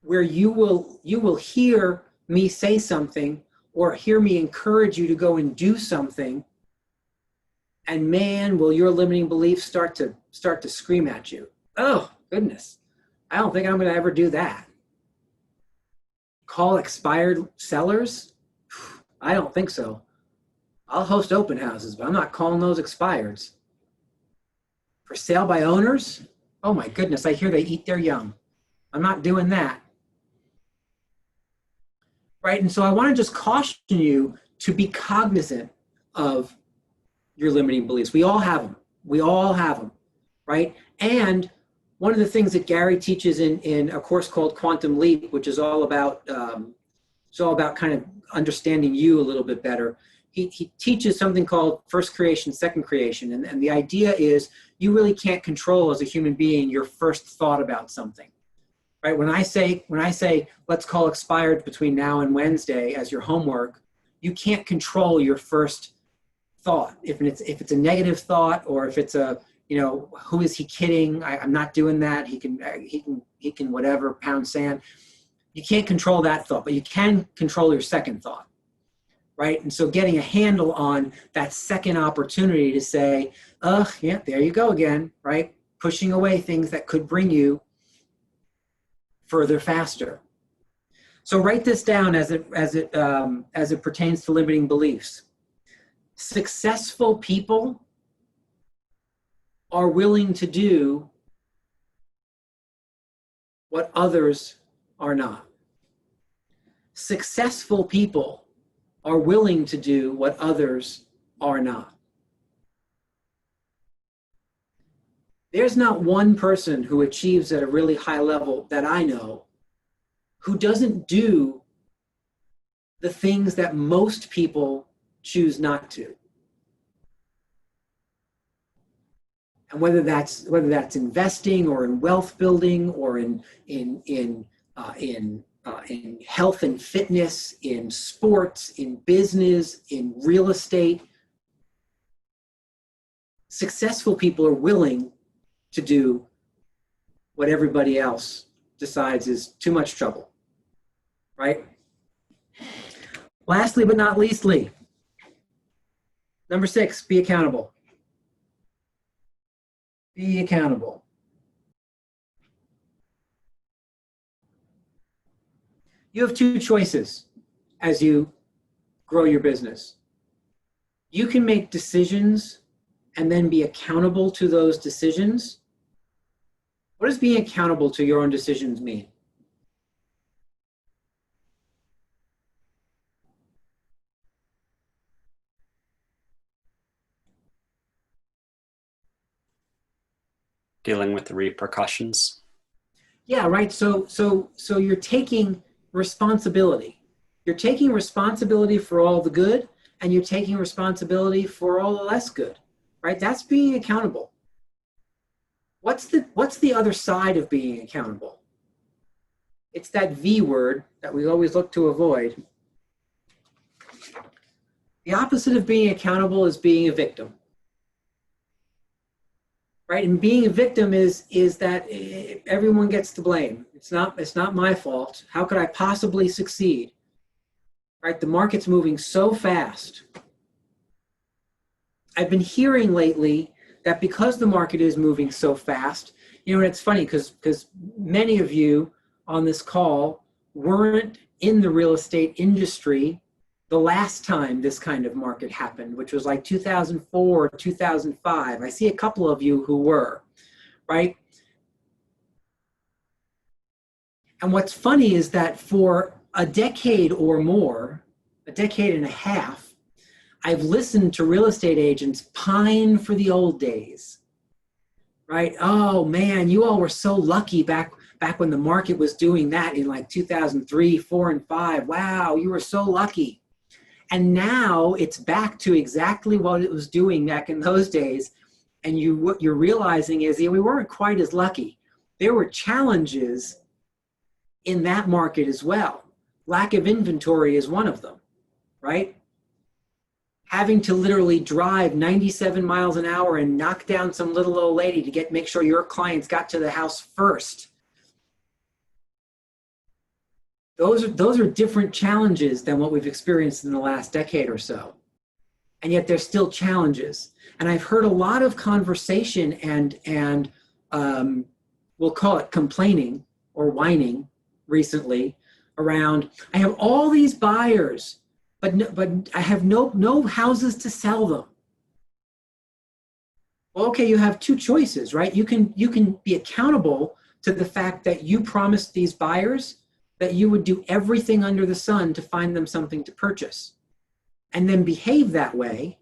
Speaker 1: where you will hear me say something or hear me encourage you to go and do something, and man, will your limiting beliefs start to scream at you. Oh, goodness, I don't think I'm going to ever do that. Call expired sellers? I don't think so. I'll host open houses, but I'm not calling those expireds. For sale by owners? Oh my goodness, I hear they eat their young. I'm not doing that. Right, and so I want to just caution you to be cognizant of your limiting beliefs. We all have them. We all have them, right? And one of the things that Gary teaches in a course called Quantum Leap, which is all about kind of understanding you a little bit better. He teaches something called first creation, second creation, and the idea is you really can't control as a human being your first thought about something, right? When I say let's call expired between now and Wednesday as your homework, you can't control your first thought. If it's a negative thought, or if it's a, who is he kidding? I'm not doing that. He can whatever, pound sand. You can't control that thought, but you can control your second thought, right? And so getting a handle on that second opportunity to say, yeah, there you go again, right? Pushing away things that could bring you further faster. So write this down as it pertains to limiting beliefs. Successful people are willing to do what others are not. Successful people are willing to do what others are not. There's not one person who achieves at a really high level that I know who doesn't do the things that most people choose not to. And whether that's investing or in wealth building or in health and fitness, in sports, in business, in real estate, successful people are willing to do what everybody else decides is too much trouble, right? Lastly, but not leastly, number 6, be accountable. Be accountable. You have 2 choices as you grow your business. You can make decisions and then be accountable to those decisions. What does being accountable to your own decisions mean?
Speaker 9: Dealing with the repercussions.
Speaker 1: Yeah, right. So you're taking responsibility. You're taking responsibility for all the good, and you're taking responsibility for all the less good, right? That's being accountable. What's the other side of being accountable? It's that V word that we always look to avoid. The opposite of being accountable is being a victim. Right, and being a victim is that everyone gets to blame. It's not my fault. How could I possibly succeed? Right, the market's moving so fast. I've been hearing lately that because the market is moving so fast, and it's funny because many of you on this call weren't in the real estate industry the last time this kind of market happened, which was like 2004, 2005. I see a couple of you who were, right? And what's funny is that for a decade or more, a decade and a half, I've listened to real estate agents pine for the old days, right? Oh man, you all were so lucky back when the market was doing that in like 2003, 4, and 5. Wow, you were so lucky. And now it's back to exactly what it was doing back in those days. And what you're realizing is, yeah, we weren't quite as lucky. There were challenges in that market as well. Lack of inventory is one of them, right? Having to literally drive 97 miles an hour and knock down some little old lady to make sure your clients got to the house first. Those are different challenges than what we've experienced in the last decade or so. And yet there's still challenges. And I've heard a lot of conversation and we'll call it complaining or whining recently around, I have all these buyers, but I have no houses to sell them. Well, okay, you have two choices, right? You can be accountable to the fact that you promised these buyers that you would do everything under the sun to find them something to purchase and then behave that way.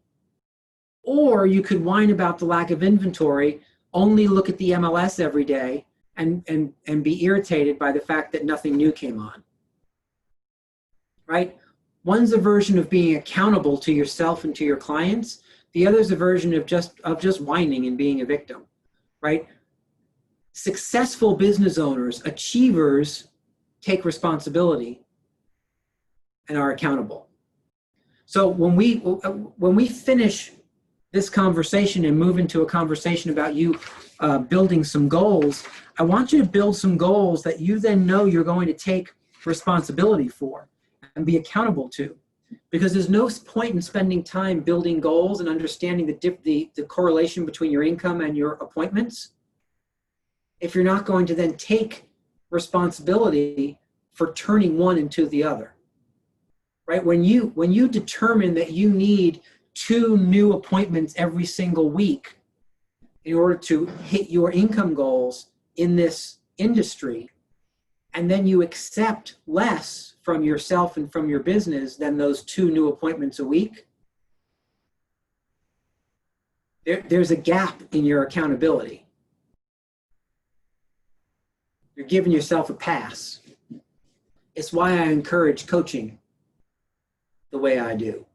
Speaker 1: Or you could whine about the lack of inventory, only look at the MLS every day and be irritated by the fact that nothing new came on, right? One's a version of being accountable to yourself and to your clients. The other's a version of just whining and being a victim, right? Successful business owners, achievers, take responsibility and are accountable. So when we finish this conversation and move into a conversation about you building some goals, I want you to build some goals that you then know you're going to take responsibility for and be accountable to. Because there's no point in spending time building goals and understanding the correlation between your income and your appointments if you're not going to then take responsibility for turning one into the other, right? When you determine that you need 2 new appointments every single week in order to hit your income goals in this industry, and then you accept less from yourself and from your business than those 2 new appointments a week, there's a gap in your accountability. You're giving yourself a pass. It's why I encourage coaching the way I do.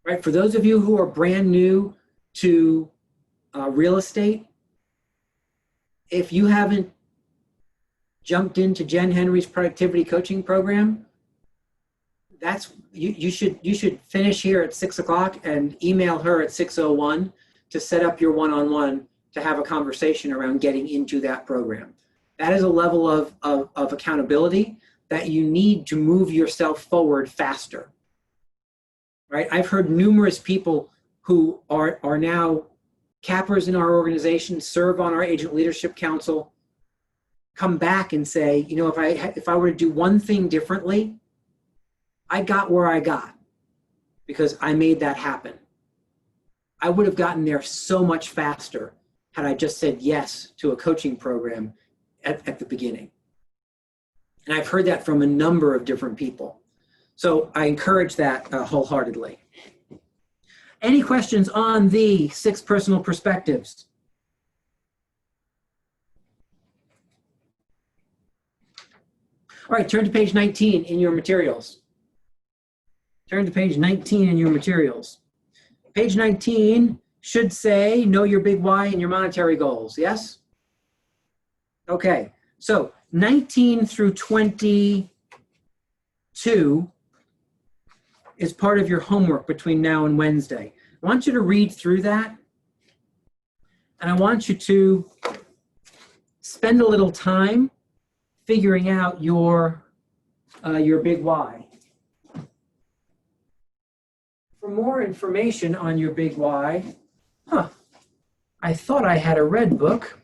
Speaker 1: Right? For those of you who are brand new to real estate, if you haven't jumped into Jen Henry's productivity coaching program, you should finish here at 6 o'clock and email her at 6:01 to set up your one-on-one to have a conversation around getting into that program. That is a level of accountability that you need to move yourself forward faster, right? I've heard numerous people who are now cappers in our organization, serve on our agent leadership council, come back and say, you know, if I were to do one thing differently, I got where I got because I made that happen. I would have gotten there so much faster had I just said yes to a coaching program at the beginning. And I've heard that from a number of different people. So I encourage that wholeheartedly. Any questions on the 6 personal perspectives? All right, turn to page 19 in your materials. Turn to page 19 in your materials. Page 19 should say, know your big why and your monetary goals, yes? Okay, so 19 through 22 is part of your homework between now and Wednesday. I want you to read through that, and I want you to spend a little time figuring out your big why. For more information on your big why, I thought I had a red book.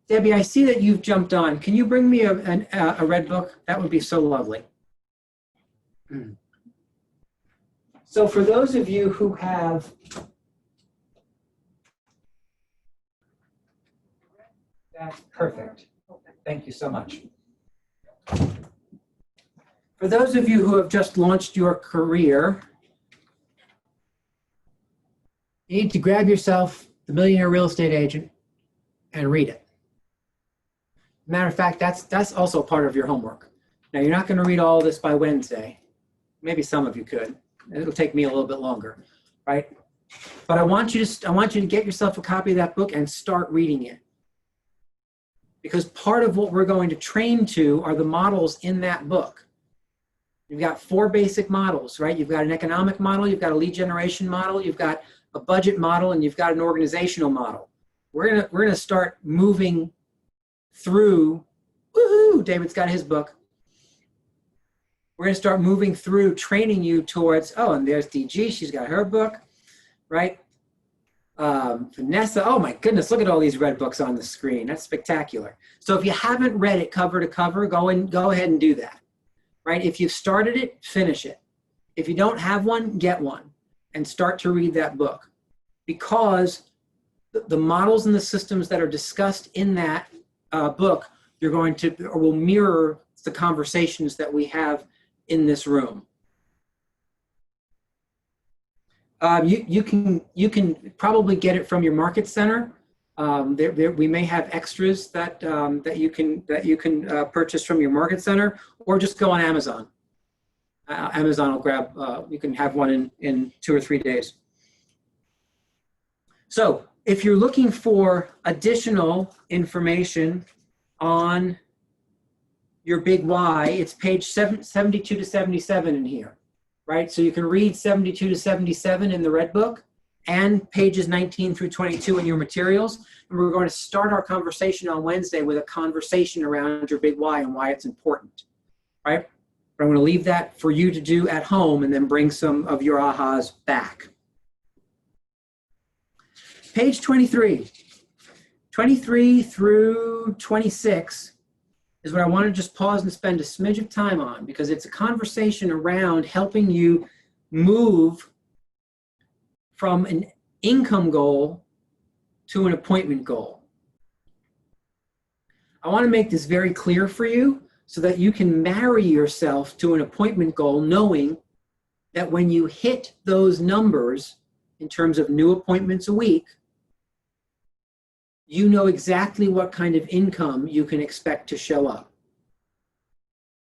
Speaker 1: Debbie, I see that you've jumped on. Can you bring me a red book? That would be so lovely. So for those of you who have that's perfect. Thank you so much. For those of you who have just launched your career, you need to grab yourself The Millionaire Real Estate Agent and read it. Matter of fact, that's also part of your homework. Now, you're not going to read all this by Wednesday. Maybe some of you could. It'll take me a little bit longer, right? But I want you to get yourself a copy of that book and start reading it. Because part of what we're going to train to are the models in that book. You've got 4 basic models, right? You've got an economic model, you've got a lead generation model, you've got a budget model, and you've got an organizational model. We're gonna start moving through, woohoo, David's got his book. We're gonna start moving through training you towards, oh, and there's DG, she's got her book, right? Vanessa, oh my goodness, look at all these red books on the screen. That's spectacular. So if you haven't read it cover to cover, go ahead and do that, right? If you've started it, finish it. If you don't have one, get one and start to read that book, because the models and the systems that are discussed in that book, you're going to, or will mirror the conversations that we have in this room. You can probably get it from your market center. We may have extras that you can purchase from your market center, or just go on Amazon. Amazon will grab. You can have one in 2 or 3 days. So if you're looking for additional information on your big why, it's page 72 to 77 in here. Right, so you can read 72 to 77 in the red book and pages 19 through 22 in your materials. And we're going to start our conversation on Wednesday with a conversation around your big why and why it's important, right? But I'm going to leave that for you to do at home and then bring some of your ahas back. Page 23. 23 through 26 is what I want to just pause and spend a smidge of time on, because it's a conversation around helping you move from an income goal to an appointment goal. I want to make this very clear for you so that you can marry yourself to an appointment goal, knowing that when you hit those numbers in terms of new appointments a week, you know exactly what kind of income you can expect to show up.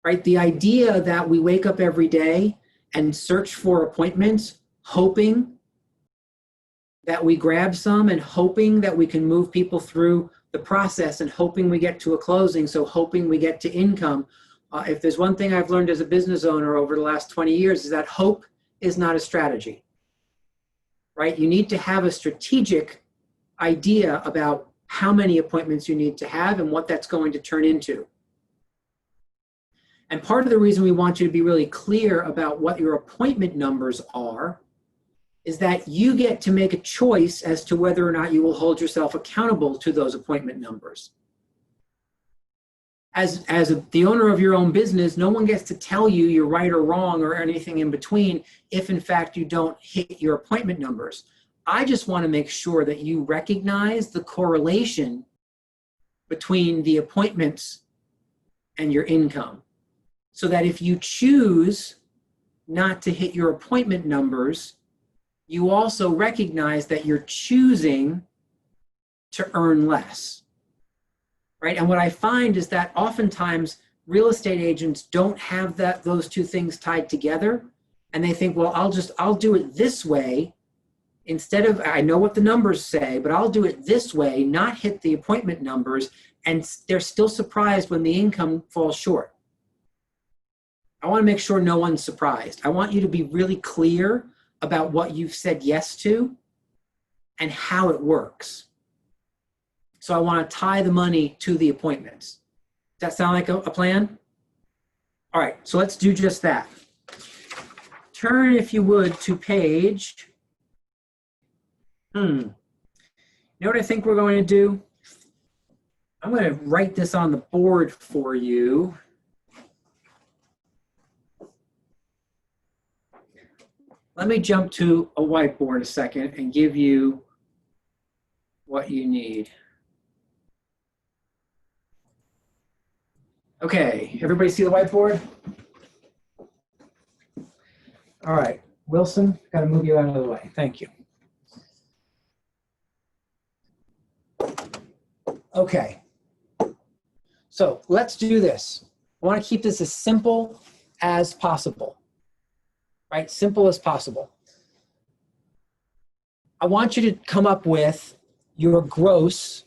Speaker 1: Right? The idea that we wake up every day and search for appointments, hoping that we grab some and hoping that we can move people through the process and hoping we get to a closing, so hoping we get to income. If there's one thing I've learned as a business owner over the last 20 years is that hope is not a strategy. Right? You need to have a strategic idea about how many appointments you need to have and what that's going to turn into. And part of the reason we want you to be really clear about what your appointment numbers are is that you get to make a choice as to whether or not you will hold yourself accountable to those appointment numbers. As the owner of your own business, no one gets to tell you you're right or wrong or anything in between if in fact you don't hit your appointment numbers. I just want to make sure that you recognize the correlation between the appointments and your income, so that if you choose not to hit your appointment numbers, you also recognize that you're choosing to earn less, right? And what I find is that oftentimes real estate agents don't have those two things tied together, and they think, well, I'll do it this way. Instead of, I know what the numbers say, but I'll do it this way, not hit the appointment numbers, and they're still surprised when the income falls short. I want to make sure no one's surprised. I want you to be really clear about what you've said yes to and how it works. So I want to tie the money to the appointments. Does that sound like a plan? All right, so let's do just that. Turn, if you would, to page... You know what I think we're going to do? I'm going to write this on the board for you. Let me jump to a whiteboard a second and give you what you need. Okay, everybody see the whiteboard? All right, Wilson, got to move you out of the way. Thank you. Okay, so let's do this. I want to keep this as simple as possible, right? Simple as possible. I want you to come up with your gross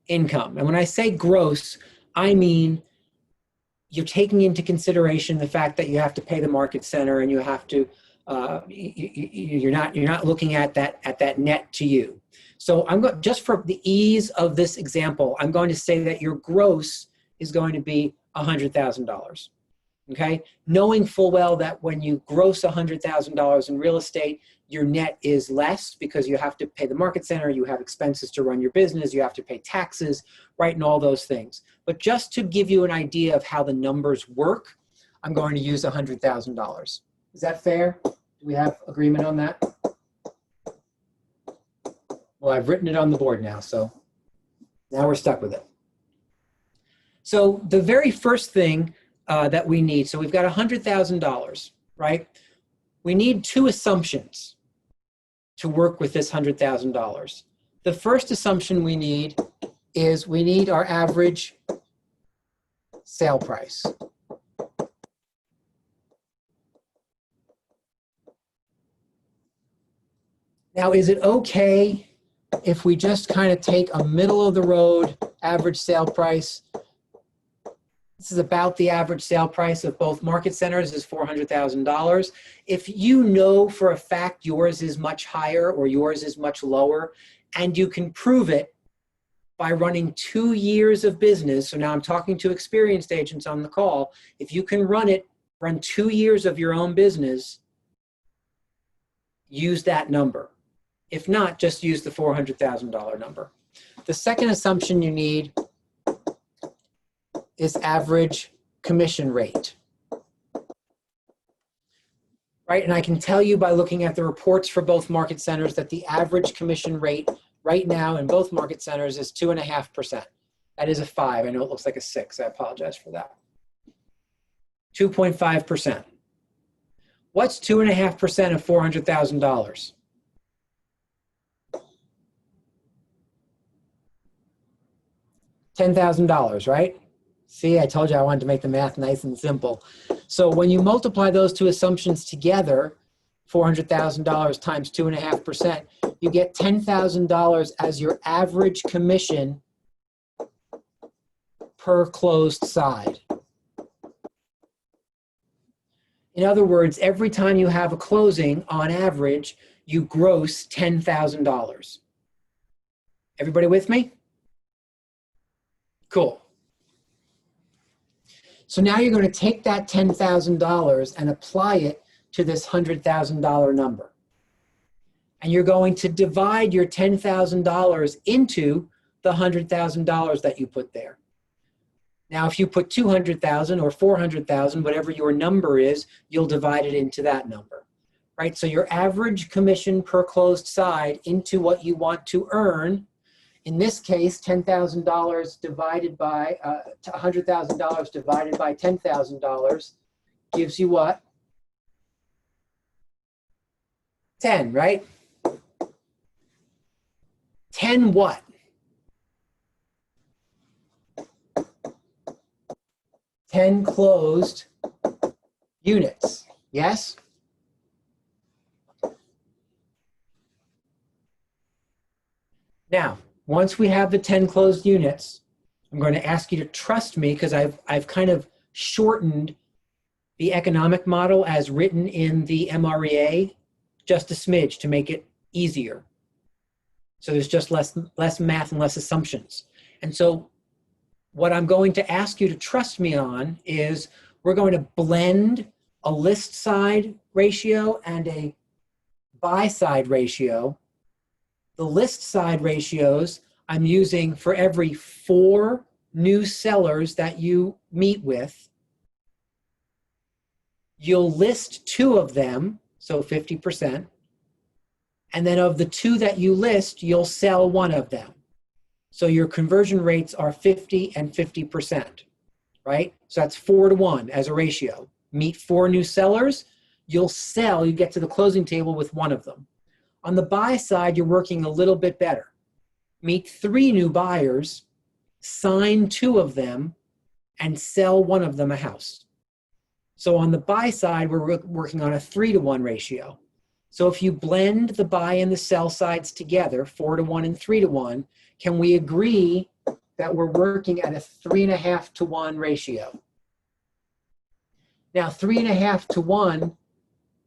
Speaker 1: income. And when I say gross, I mean you're taking into consideration the fact that you have to pay the market center and you have to, you're not looking at that net to you. So I'm going, just for the ease of this example, I'm going to say that your gross is going to be $100,000. Okay, knowing full well that when you gross $100,000 in real estate, your net is less because you have to pay the market center, you have expenses to run your business, you have to pay taxes, right, and all those things. But just to give you an idea of how the numbers work, I'm going to use $100,000. Is that fair? Do we have agreement on that? Well, I've written it on the board now, so now we're stuck with it. So the very first thing that we need, so we've got $100,000, right? We need two assumptions to work with this $100,000. The first assumption we need is we need our average sale price. Now, is it okay if we just kind of take a middle of the road average sale price? This is about the average sale price of both market centers is $400,000. If you know for a fact yours is much higher or yours is much lower, and you can prove it by running 2 years of business, so now I'm talking to experienced agents on the call, if you can run 2 years of your own business, use that number. If not, just use the $400,000 number. The second assumption you need is average commission rate. Right, and I can tell you by looking at the reports for both market centers that the average commission rate right now in both market centers is 2.5%. That is a 5. I know it looks like a 6. I apologize for that. 2.5%. What's 2.5% of $400,000? $10,000, right? See, I told you I wanted to make the math nice and simple. So when you multiply those two assumptions together, $400,000 times 2.5%, you get $10,000 as your average commission per closed side. In other words, every time you have a closing, on average, you gross $10,000. Everybody with me? Cool. So now you're going to take that $10,000 and apply it to this $100,000 number. And you're going to divide your $10,000 into the $100,000 that you put there. Now, if you put 200,000 or 400,000, whatever your number is, you'll divide it into that number, right? So your average commission per closed side into what you want to earn. In this case, $10,000 divided by $100,000 divided by $10,000 gives you what? 10, right? 10 what? 10 closed units, yes? Now, once we have the 10 closed units, I'm going to ask you to trust me because I've kind of shortened the economic model as written in the MREA just a smidge to make it easier. So there's just less math and less assumptions. And so what I'm going to ask you to trust me on is we're going to blend a list side ratio and a buy side ratio. The list side ratios I'm using for every 4 new sellers that you meet with, you'll list 2 of them, so 50%. And then of the 2 that you list, you'll sell 1 of them. So your conversion rates are 50 and 50%, right? So that's 4 to 1 as a ratio. Meet 4 new sellers, you'll sell, you get to the closing table with 1 of them. On the buy side, you're working a little bit better. Meet 3 new buyers, sign 2 of them, and sell 1 of them a house. So on the buy side, we're working on a 3 to 1 ratio. So if you blend the buy and the sell sides together, 4 to 1 and 3 to 1, can we agree that we're working at a 3.5 to 1 ratio? Now, 3.5 to 1,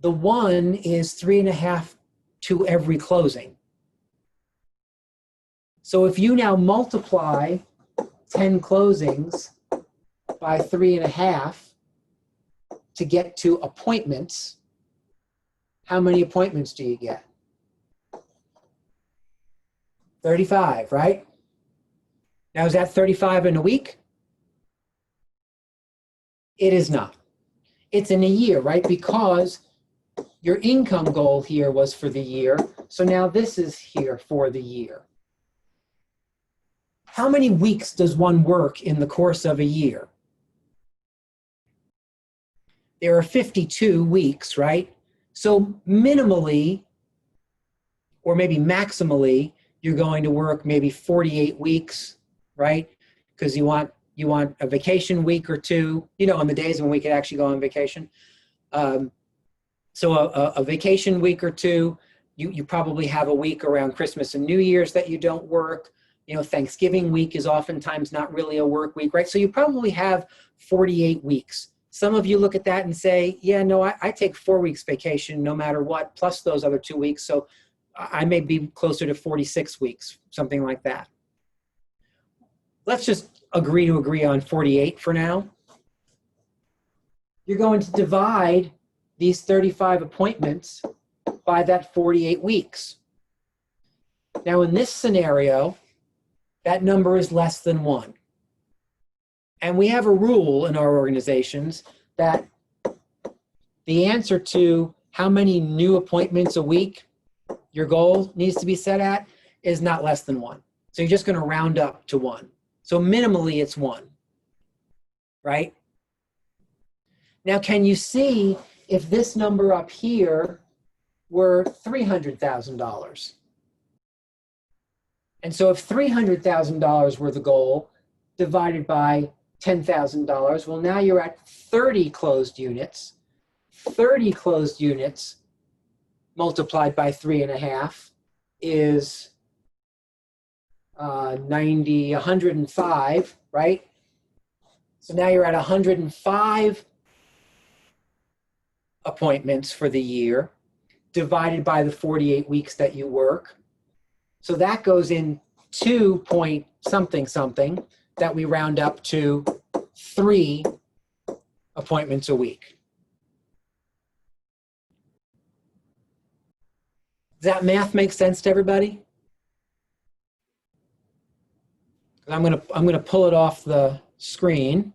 Speaker 1: the 1 is 3.5 to every closing. So if you now multiply 10 closings by 3.5 to get to appointments, how many appointments do you get? 35, right? Now, is that 35 in a week? It is not. It's in a year, right? Because your income goal here was for the year. So now this is here for the year. How many weeks does one work in the course of a year? There are 52 weeks, right? So minimally, or maybe maximally, you're going to work maybe 48 weeks, right? Because you want a vacation week or 2, on the days when we could actually go on vacation. So a vacation week or 2, you probably have a week around Christmas and New Year's that you don't work. Thanksgiving week is oftentimes not really a work week, right? So you probably have 48 weeks. Some of you look at that and say, yeah, no, I take 4 weeks vacation no matter what, plus those other 2 weeks. So I may be closer to 46 weeks, something like that. Let's just agree on 48 for now. You're going to divide these 35 appointments by that 48 weeks. Now, in this scenario, that number is less than 1. And we have a rule in our organizations that the answer to how many new appointments a week your goal needs to be set at is not less than 1. So you're just going to round up to 1. So minimally it's 1, right? Now, can you see if this number up here were $300,000? And so if $300,000 were the goal divided by $10,000, well, now you're at 30 closed units. 30 closed units multiplied by 3.5 is 105, right? So now you're at 105 appointments for the year divided by the 48 weeks that you work. So that goes in 2 point something something that we round up to 3 appointments a week. Does that math make sense to everybody? I'm gonna pull it off the screen.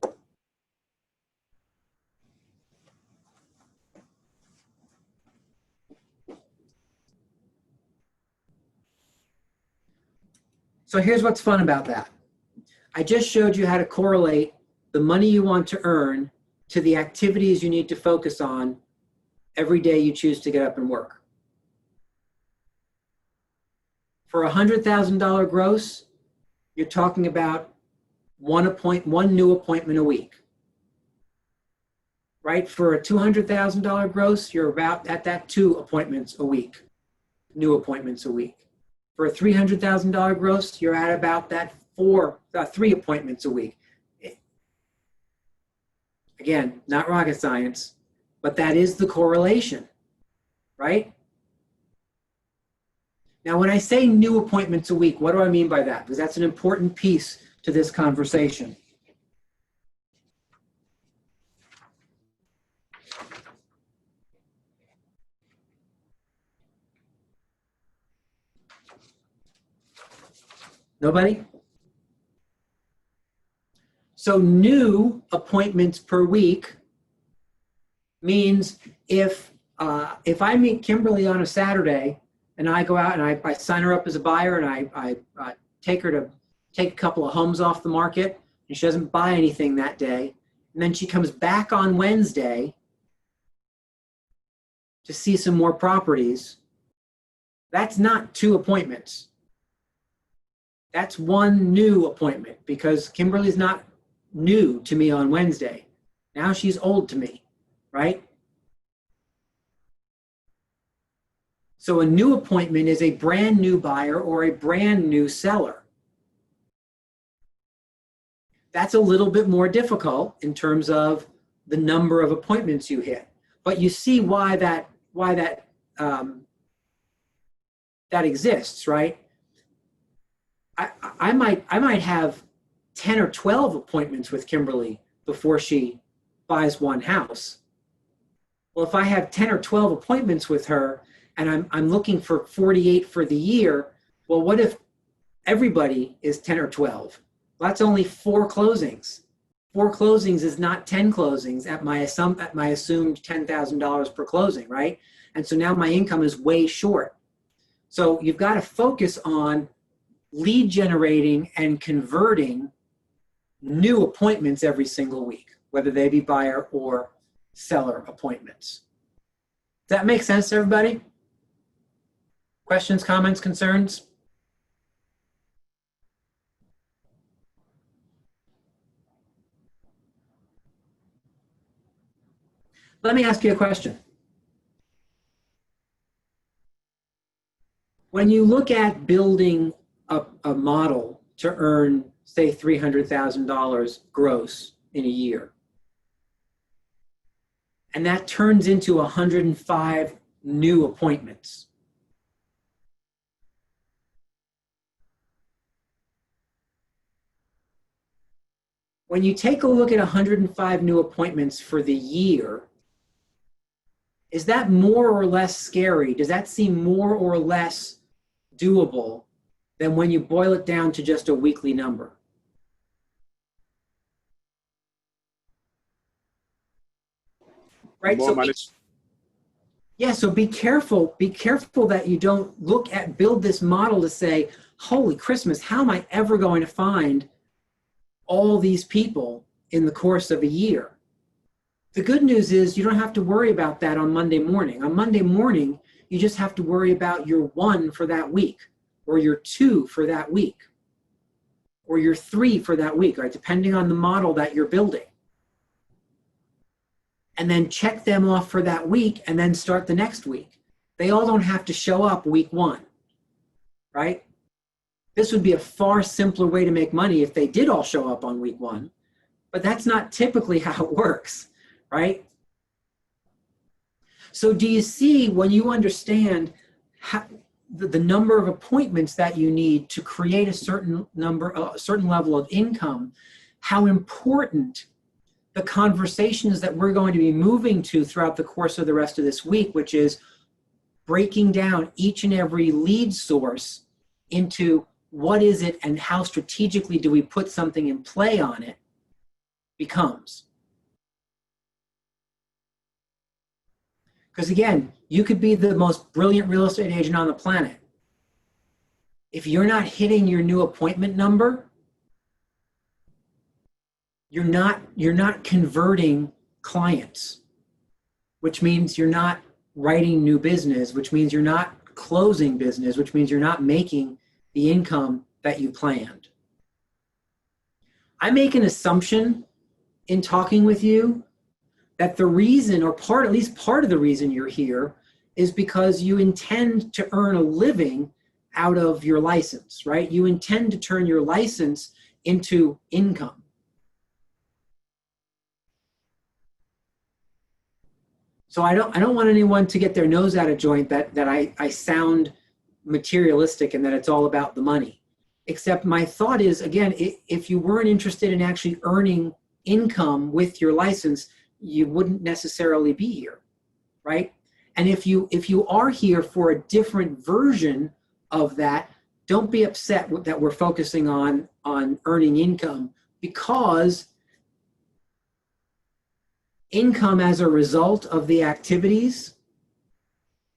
Speaker 1: So here's what's fun about that. I just showed you how to correlate the money you want to earn to the activities you need to focus on every day you choose to get up and work. For $100,000 gross, you're talking about one new appointment a week. Right? For a $200,000 gross, you're about at that 2 appointments a week, new appointments a week. For a $300,000 gross, you're at about that 3 appointments a week. Again, not rocket science, but that is the correlation, right? Now, when I say new appointments a week, what do I mean by that? Because that's an important piece to this conversation. Nobody? So new appointments per week means if I meet Kimberly on a Saturday and I go out and I sign her up as a buyer and I take her to take a couple of homes off the market and she doesn't buy anything that day, and then she comes back on Wednesday to see some more properties, that's not 2 appointments. That's 1 new appointment because Kimberly's not new to me on Wednesday. Now she's old to me, right? So a new appointment is a brand new buyer or a brand new seller. That's a little bit more difficult in terms of the number of appointments you hit. But you see why that exists, right? I might have 10 or 12 appointments with Kimberly before she buys 1 house. Well, if I have 10 or 12 appointments with her and I'm looking for 48 for the year, well, what if everybody is 10 or 12? Well, that's only 4 closings. 4 closings is not 10 closings at my assumed $10,000 per closing, right? And so now my income is way short. So you've got to focus on lead generating and converting new appointments every single week, whether they be buyer or seller appointments. Does that make sense to everybody? Questions, comments, concerns? Let me ask you a question. When you look at building a model to earn, say, $300,000 gross in a year, and that turns into 105 new appointments, when you take a look at 105 new appointments for the year, is that more or less scary? Does that seem more or less doable than when you boil it down to just a weekly number? Right?
Speaker 2: More money.
Speaker 1: So be careful that you don't build this model to say, holy Christmas, how am I ever going to find all these people in the course of a year? The good news is you don't have to worry about that on Monday morning. On Monday morning, you just have to worry about your 1 for that week, or your 2 for that week, or your 3 for that week, right? Depending on the model that you're building. And then check them off for that week and then start the next week. They all don't have to show up week 1, right? This would be a far simpler way to make money if they did all show up on week 1, but that's not typically how it works, right? So do you see, when you understand how, the number of appointments that you need to create a certain level of income, how important the conversations that we're going to be moving to throughout the course of the rest of this week, which is breaking down each and every lead source into what is it and how strategically do we put something in play on it, becomes. Because again, you could be the most brilliant real estate agent on the planet. If you're not hitting your new appointment number, you're not converting clients, which means you're not writing new business, which means you're not closing business, which means you're not making the income that you planned. I make an assumption in talking with you that the reason, or at least part of the reason you're here, is because you intend to earn a living out of your license, right? You intend to turn your license into income. So I don't want anyone to get their nose out of joint that I sound materialistic and that it's all about the money. Except my thought is, again, if you weren't interested in actually earning income with your license, you wouldn't necessarily be here, right? And if you are here for a different version of that, don't be upset that we're focusing on earning income, because income as a result of the activities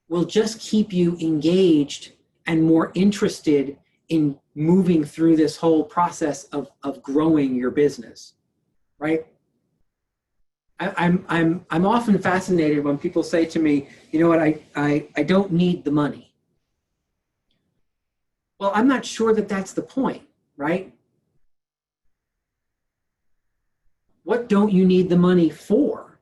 Speaker 1: will just keep you engaged and more interested in moving through this whole process of growing your business, right? I'm often fascinated when people say to me, you know what, I don't need the money. Well, I'm not sure that that's the point, right? What don't you need the money for?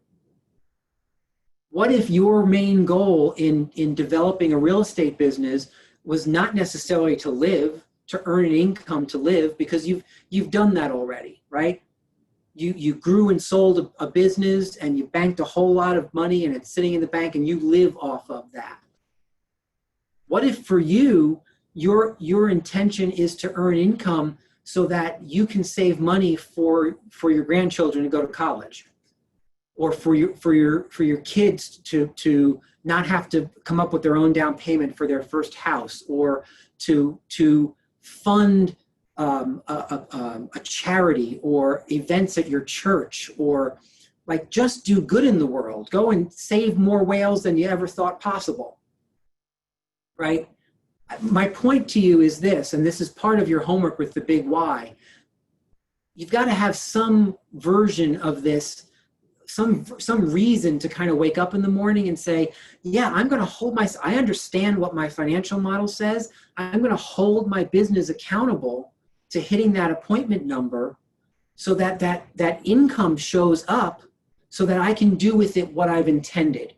Speaker 1: What if your main goal in developing a real estate business was not necessarily to live, to earn an income to live, because you've done that already, right? You grew and sold a business and you banked a whole lot of money and it's sitting in the bank and you live off of that. What if for you, your intention is to earn income so that you can save money for your grandchildren to go to college, or for your kids to not have to come up with their own down payment for their first house, or to fund a charity or events at your church, or like just do good in the world. Go and save more whales than you ever thought possible, right? My point to you is this, and this is part of your homework with the big why. You've got to have some version of this, some reason to kind of wake up in the morning and say, yeah, I'm going to hold I understand what my financial model says. I'm going to hold my business accountable to hitting that appointment number, so that income shows up, so that I can do with it what I've intended.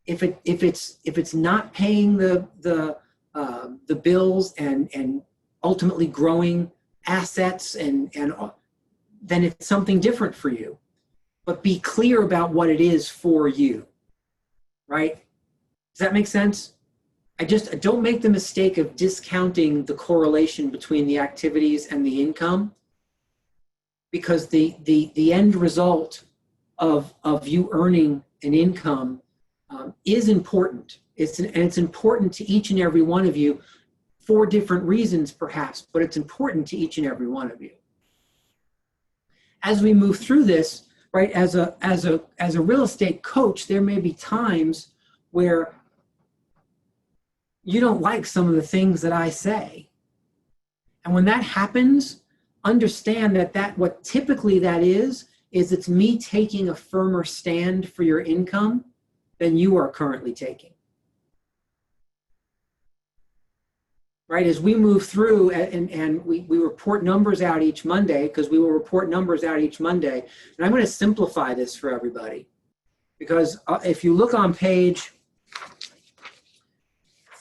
Speaker 1: If it's not paying the bills and ultimately growing assets, and then it's something different for you. But be clear about what it is for you, right? Does that make sense? Don't make the mistake of discounting the correlation between the activities and the income, because the end result of you earning an income is important. It's important to each and every one of you for different reasons, perhaps, but it's important to each and every one of you. As we move through this, right, as a real estate coach, there may be times where you don't like some of the things that I say. And when that happens, understand that what typically that is it's me taking a firmer stand for your income than you are currently taking. Right, as we move through and we report numbers out each Monday, because we will report numbers out each Monday. And I'm going to simplify this for everybody, because if you look on page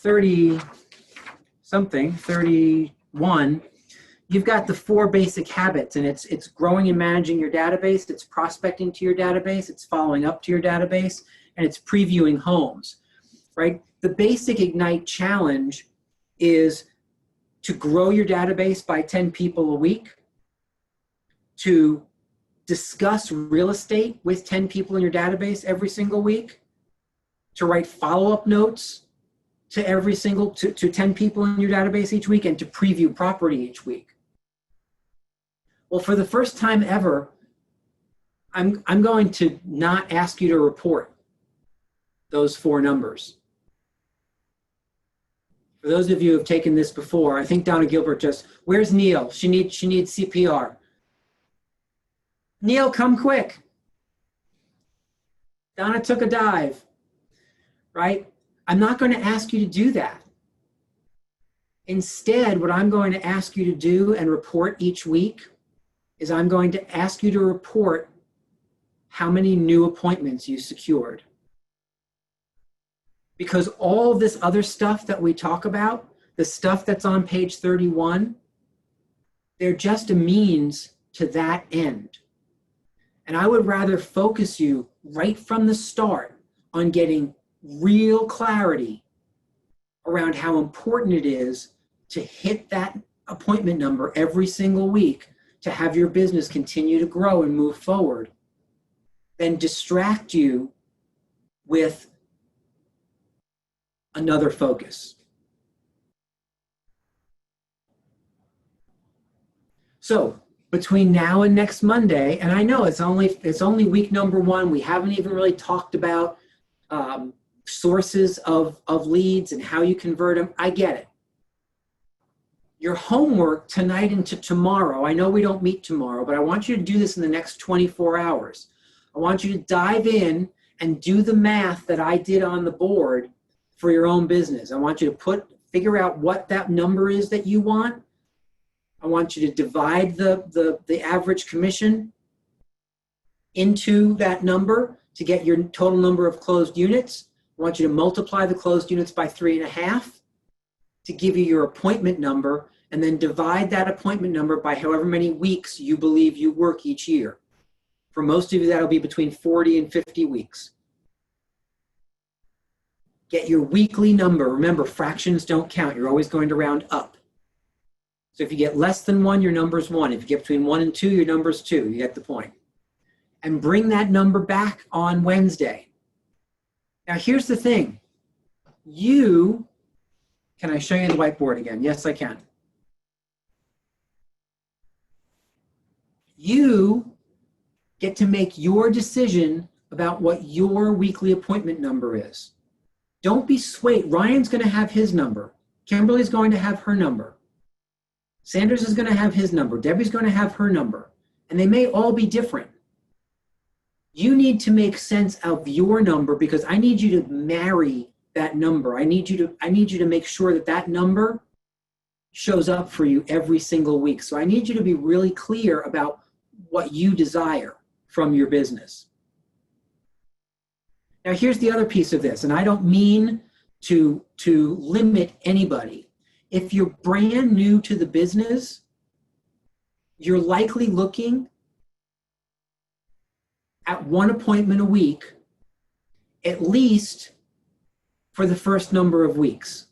Speaker 1: 31, you've got the 4 basic habits, and it's growing and managing your database, it's prospecting to your database, it's following up to your database, and it's previewing homes, right? The basic Ignite challenge is to grow your database by 10 people a week, to discuss real estate with 10 people in your database every single week, to write follow-up notes to to 10 people in your database each week, and to preview property each week. Well, for the first time ever, I'm going to not ask you to report those 4 numbers. For those of you who have taken this before, I think Donna Gilbert where's Neil? She needs CPR. Neil, come quick. Donna took a dive, right? I'm not going to ask you to do that. Instead, what I'm going to ask you to do and report each week is I'm going to ask you to report how many new appointments you secured. Because all this other stuff that we talk about, the stuff that's on page 31, they're just a means to that end. And I would rather focus you right from the start on getting real clarity around how important it is to hit that appointment number every single week to have your business continue to grow and move forward, than distract you with another focus. So between now and next Monday, and I know it's only week number 1. We haven't even really talked about sources of leads and how you convert them. I get it. Your homework tonight into tomorrow, I know we don't meet tomorrow, but I want you to do this in the next 24 hours. I want you to dive in and do the math that I did on the board for your own business. I want you to figure out what that number is that you want. I want you to divide the average commission into that number to get your total number of closed units. I want you to multiply the closed units by 3.5 to give you your appointment number, and then divide that appointment number by however many weeks you believe you work each year. For most of you, that'll be between 40 and 50 weeks. Get your weekly number. Remember, fractions don't count. You're always going to round up. So if you get less than 1, your number's 1. If you get between 1 and 2, your number's 2. You get the point. And bring that number back on Wednesday. Now, here's the thing. Can I show you the whiteboard again? Yes, I can. You get to make your decision about what your weekly appointment number is. Don't be swayed. Ryan's going to have his number. Kimberly's going to have her number. Sanders is going to have his number. Debbie's going to have her number. And they may all be different. You need to make sense of your number because I need you to marry that number. I need you to make sure that that number shows up for you every single week. So I need you to be really clear about what you desire from your business. Now here's the other piece of this, and I don't mean to limit anybody. If you're brand new to the business, you're likely looking at 1 appointment a week, at least for the first number of weeks,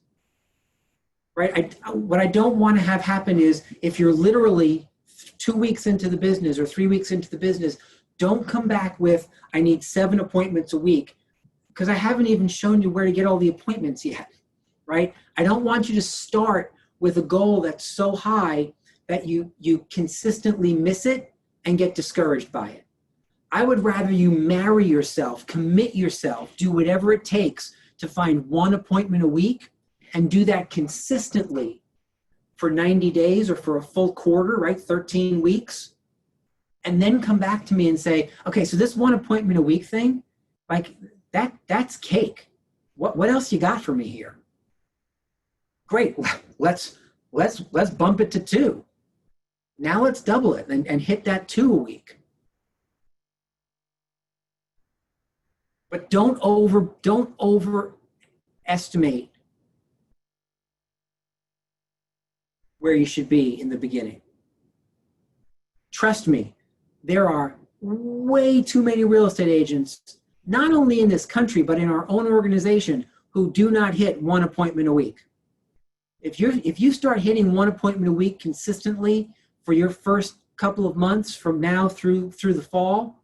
Speaker 1: right? What I don't want to have happen is if you're literally 2 weeks into the business or 3 weeks into the business, don't come back with, I need 7 appointments a week, because I haven't even shown you where to get all the appointments yet, right? I don't want you to start with a goal that's so high that you consistently miss it and get discouraged by it. I would rather you marry yourself, commit yourself, do whatever it takes to find 1 appointment a week and do that consistently for 90 days or for a full quarter, right? 13 weeks. And then come back to me and say, okay, so this 1 appointment a week thing, like that's cake. What else you got for me here? Great, let's bump it to 2. Now let's double it and hit that 2 a week. But don't overestimate where you should be in the beginning. Trust me, there are way too many real estate agents, not only in this country, but in our own organization, who do not hit 1 appointment a week. If you start hitting 1 appointment a week consistently for your first couple of months from now through the fall,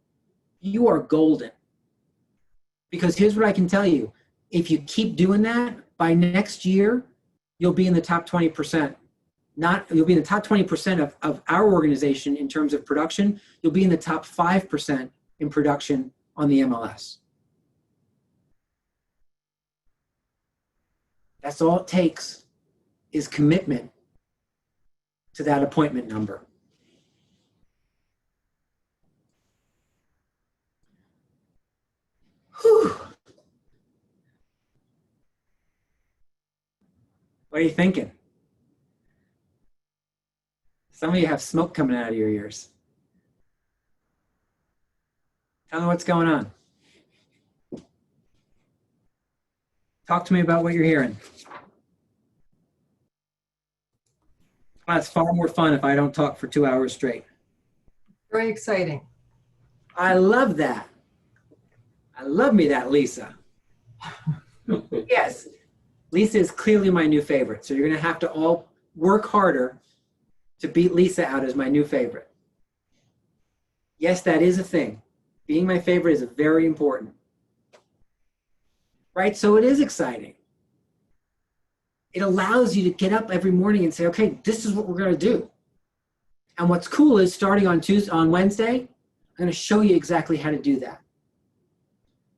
Speaker 1: you are golden. Because here's what I can tell you. If you keep doing that, by next year, you'll be in the top 20%. You'll be in the top 20% of our organization in terms of production. You'll be in the top 5% in production on the MLS. That's all it takes is commitment to that appointment number. Whew. What are you thinking? Some of you have smoke coming out of your ears. Tell me what's going on. Talk to me about what you're hearing. Well, it's far more fun if I don't talk for 2 hours straight.
Speaker 5: Very exciting.
Speaker 1: I love that. I love me that Lisa. Yes, Lisa is clearly my new favorite. So you're going to have to all work harder to beat Lisa out as my new favorite. Yes, that is a thing. Being my favorite is very important. Right? So it is exciting. It allows you to get up every morning and say, okay, this is what we're going to do. And what's cool is starting on Wednesday, I'm going to show you exactly how to do that.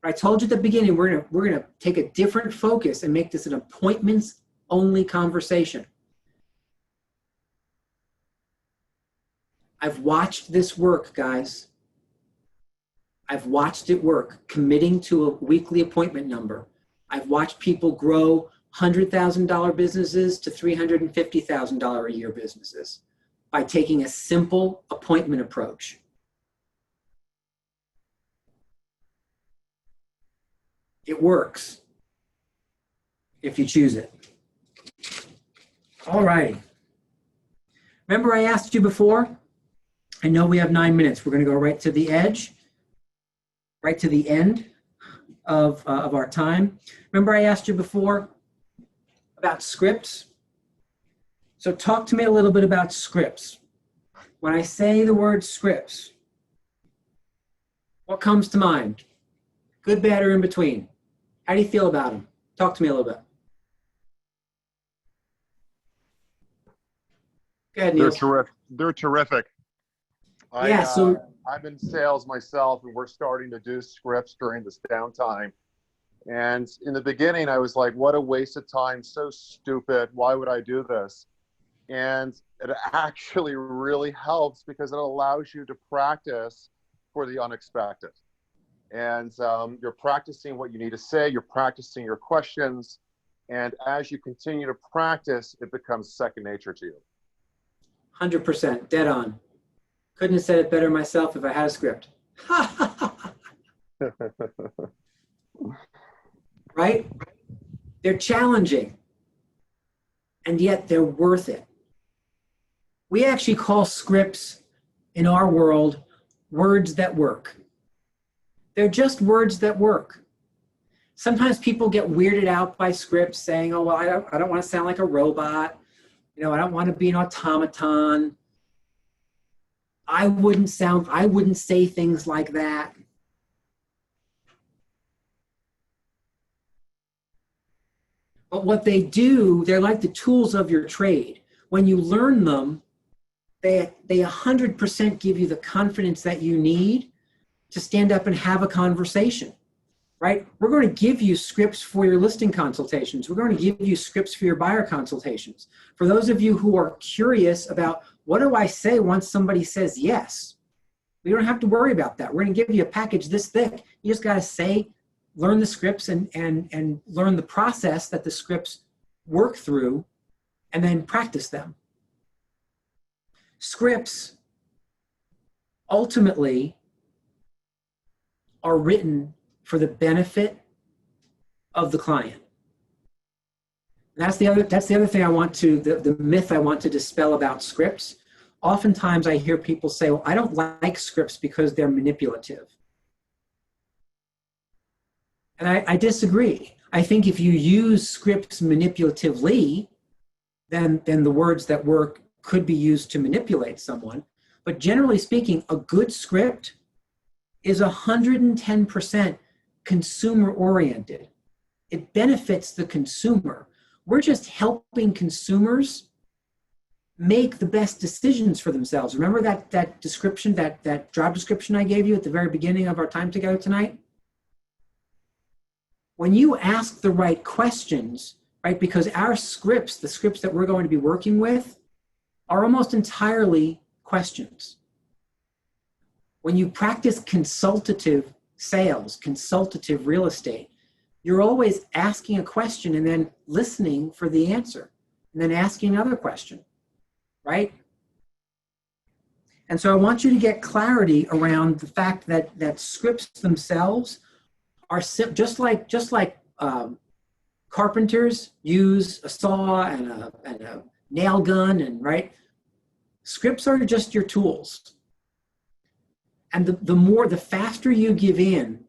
Speaker 1: I told you at the beginning, we're gonna take a different focus and make this an appointments only conversation. I've watched this work, guys. I've watched it work, committing to a weekly appointment number. I've watched people grow $100,000 businesses to $350,000 a year businesses by taking a simple appointment approach. It works if you choose it. All right. Remember I asked you before? I know we have 9 minutes. We're going to go right to the edge, right to the end of our time. Remember I asked you before about scripts? So talk to me a little bit about scripts. When I say the word scripts, what comes to mind? Good, bad, or in between? How do you feel about them? Talk to me a little bit. Go ahead, Neil.
Speaker 9: They're terrific. I'm in sales myself, and we're starting to do scripts during this downtime. And in the beginning, I was like, what a waste of time. So stupid. Why would I do this? And it actually really helps because it allows you to practice for the unexpected. And you're practicing what you need to say, you're practicing your questions, and as you continue to practice, it becomes second nature to you.
Speaker 1: 100%, dead on. Couldn't have said it better myself if I had a script. Right? They're challenging, and yet they're worth it. We actually call scripts in our world words that work. They're just words that work. Sometimes people get weirded out by scripts saying, oh, well, I don't want to sound like a robot. You know, I don't want to be an automaton. I wouldn't say things like that. But what they do, they're like the tools of your trade. When you learn them, they 100% give you the confidence that you need to stand up and have a conversation, right? We're going to give you scripts for your listing consultations. We're going to give you scripts for your buyer consultations. For those of you who are curious about what do I say once somebody says yes, we don't have to worry about that. We're going to give you a package this thick. You just got to say, learn the scripts and learn the process that the scripts work through and then practice them. Scripts ultimately are written for the benefit of the client. And that's the other thing I want to, the myth I want to dispel about scripts. Oftentimes I hear people say, well, I don't like scripts because they're manipulative. And I disagree. I think if you use scripts manipulatively, then the words that work could be used to manipulate someone. But generally speaking, a good script is 110% consumer oriented. It benefits the consumer. We're just helping consumers make the best decisions for themselves. Remember that description, that job description I gave you at the very beginning of our time together tonight? When you ask the right questions, right, because our scripts, the scripts that we're going to be working with, are almost entirely questions. When you practice consultative sales, consultative real estate, you're always asking a question and then listening for the answer, and then asking another question, right? And so I want you to get clarity around the fact that scripts themselves are just like carpenters use a saw and a nail gun, and right? Scripts are just your tools. And the faster you give in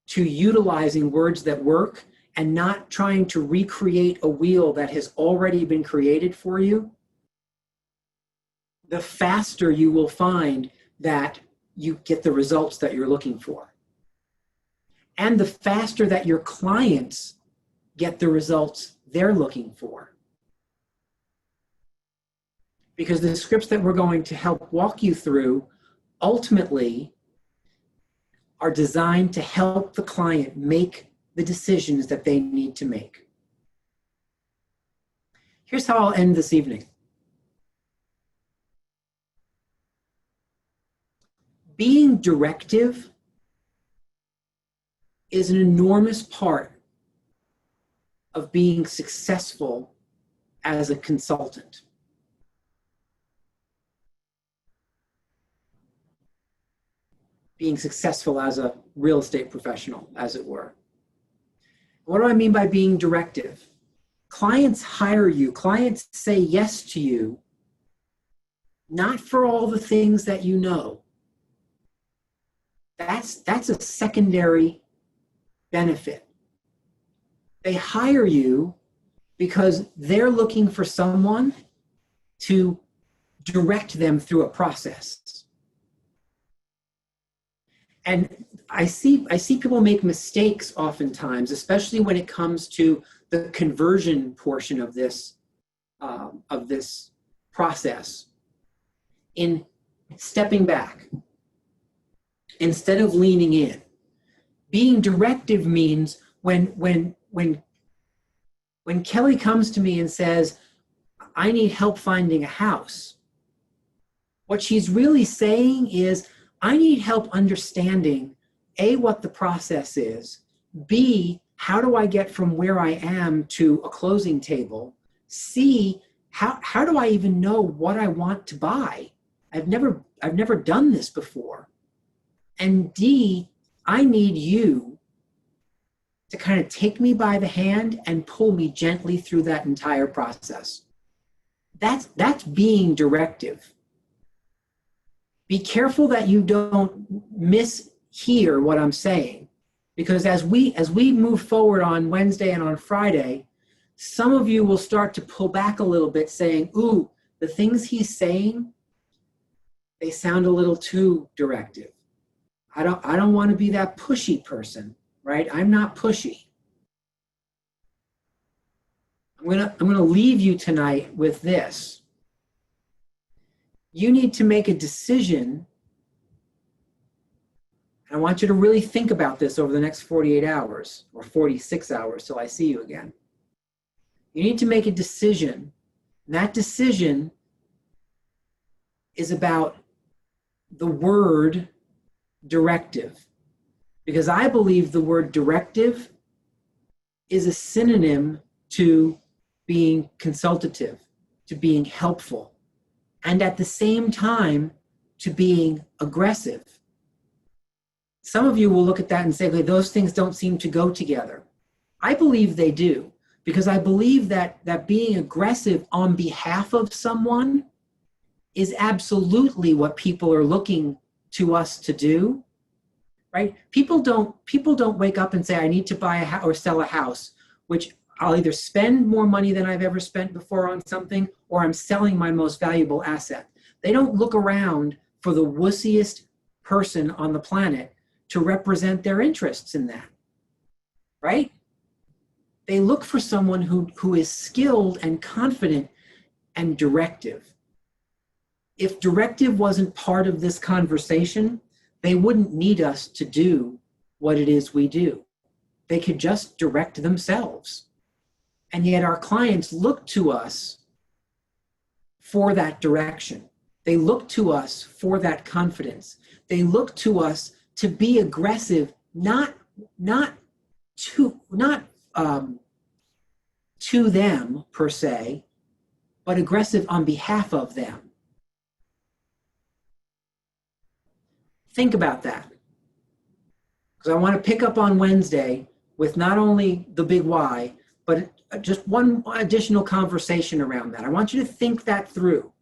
Speaker 1: to utilizing words that work and not trying to recreate a wheel that has already been created for you, the faster you will find that you get the results that you're looking for. And the faster that your clients get the results they're looking for. because the scripts that we're going to help walk you through ultimately are designed to help the client make the decisions that they need to make. Here's how I'll end this evening. Being directive is an enormous part of being successful as a consultant. Being successful as a real estate professional, as it were. What do I mean by being directive? Clients hire you, clients say yes to you, not for all the things that you know. That's a secondary benefit. They hire you because they're looking for someone to direct them through a process. And I see people make mistakes oftentimes, especially when it comes to the conversion portion of this process, in stepping back instead of leaning in. Being directive means when Kelly comes to me and says, I need help finding a house, what she's really saying is, I need help understanding, A, what the process is, B, how do I get from where I am to a closing table, C, how do I even know what I want to buy? I've never done this before. And D, I need you to kind of take me by the hand and pull me gently through that entire process. That's being directive. Be careful that you don't mishear what I'm saying, because as we move forward on Wednesday and on Friday, some of you will start to pull back a little bit saying, ooh, the things he's saying, they sound a little too directive. I don't want to be that pushy person, right? I'm not pushy. I'm gonna leave you tonight with this. You need to make a decision. I want you to really think about this over the next 48 hours or 46 hours till I see you again. You need to make a decision. And that decision is about the word directive, because I believe the word directive is a synonym to being consultative, to being helpful, and at the same time to being aggressive. Some of you will look at that and say, okay, those things don't seem to go together. I believe they do, because I believe that being aggressive on behalf of someone is absolutely what people are looking to us to do, right? People don't wake up and say, I need to buy a house or sell a house, which I'll either spend more money than I've ever spent before on something, or I'm selling my most valuable asset. They don't look around for the wussiest person on the planet to represent their interests in that, right? They look for someone who is skilled and confident and directive. If directive wasn't part of this conversation, they wouldn't need us to do what it is we do. They could just direct themselves. And yet our clients look to us for that direction. They look to us for that confidence. They look to us to be aggressive, not to them per se, but aggressive on behalf of them. Think about that. Because I want to pick up on Wednesday with not only the big why, but just one additional conversation around that. I want you to think that through.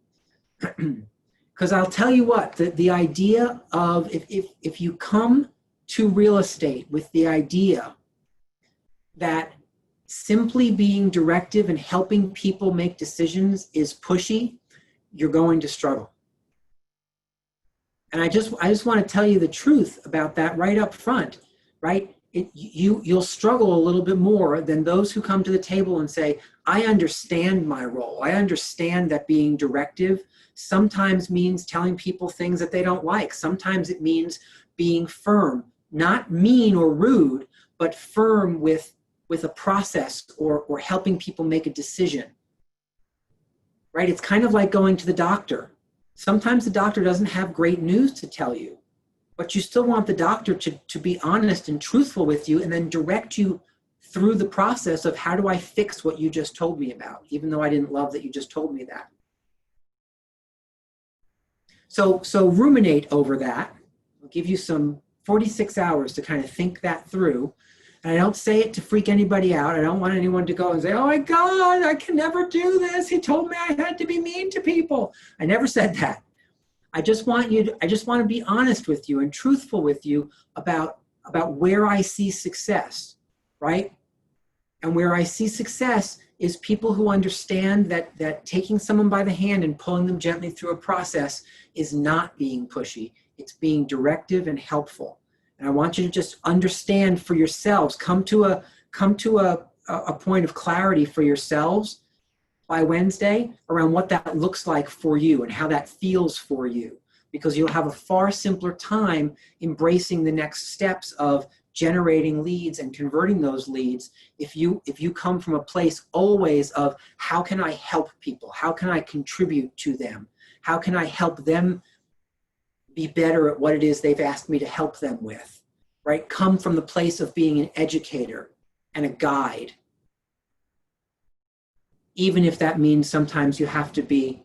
Speaker 1: Because I'll tell you what, the idea of if you come to real estate with the idea that simply being directive and helping people make decisions is pushy, you're going to struggle. And I just want to tell you the truth about that right up front, right? you'll struggle a little bit more than those who come to the table and say, I understand my role. I understand that being directive sometimes means telling people things that they don't like. Sometimes it means being firm, not mean or rude, but firm with a process or helping people make a decision, right? It's kind of like going to the doctor. Sometimes the doctor doesn't have great news to tell you, but you still want the doctor to be honest and truthful with you and then direct you through the process of how do I fix what you just told me about, even though I didn't love that you just told me that. So ruminate over that. I'll give you some 46 hours to kind of think that through. And I don't say it to freak anybody out. I don't want anyone to go and say, oh my God, I can never do this. He told me I had to be mean to people. I never said that. I just want to be honest with you and truthful with you about where I see success, right? And where I see success is people who understand that taking someone by the hand and pulling them gently through a process is not being pushy. It's being directive and helpful. And I want you to just understand for yourselves, come to a point of clarity for yourselves by Wednesday around what that looks like for you and how that feels for you, because you'll have a far simpler time embracing the next steps of generating leads and converting those leads if you come from a place always of how can I help people? How can I contribute to them? How can I help them be better at what it is they've asked me to help them with, right? Come from the place of being an educator and a guide, even if that means sometimes you have to be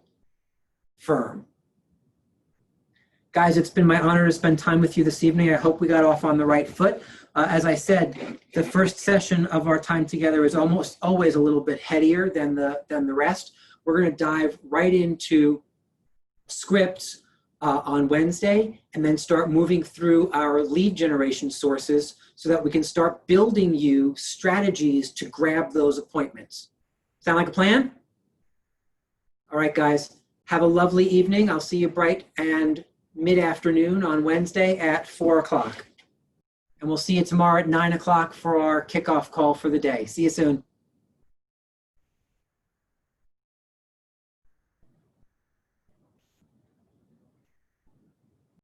Speaker 1: firm. Guys, it's been my honor to spend time with you this evening. I hope we got off on the right foot. As I said, the first session of our time together is almost always a little bit headier than the rest. We're going to dive right into scripts on Wednesday and then start moving through our lead generation sources so that we can start building you strategies to grab those appointments. Sound like a plan? All right, guys, have a lovely evening. I'll see you bright and mid-afternoon on Wednesday at 4 o'clock. And we'll see you tomorrow at 9 o'clock for our kickoff call for the day. See you soon.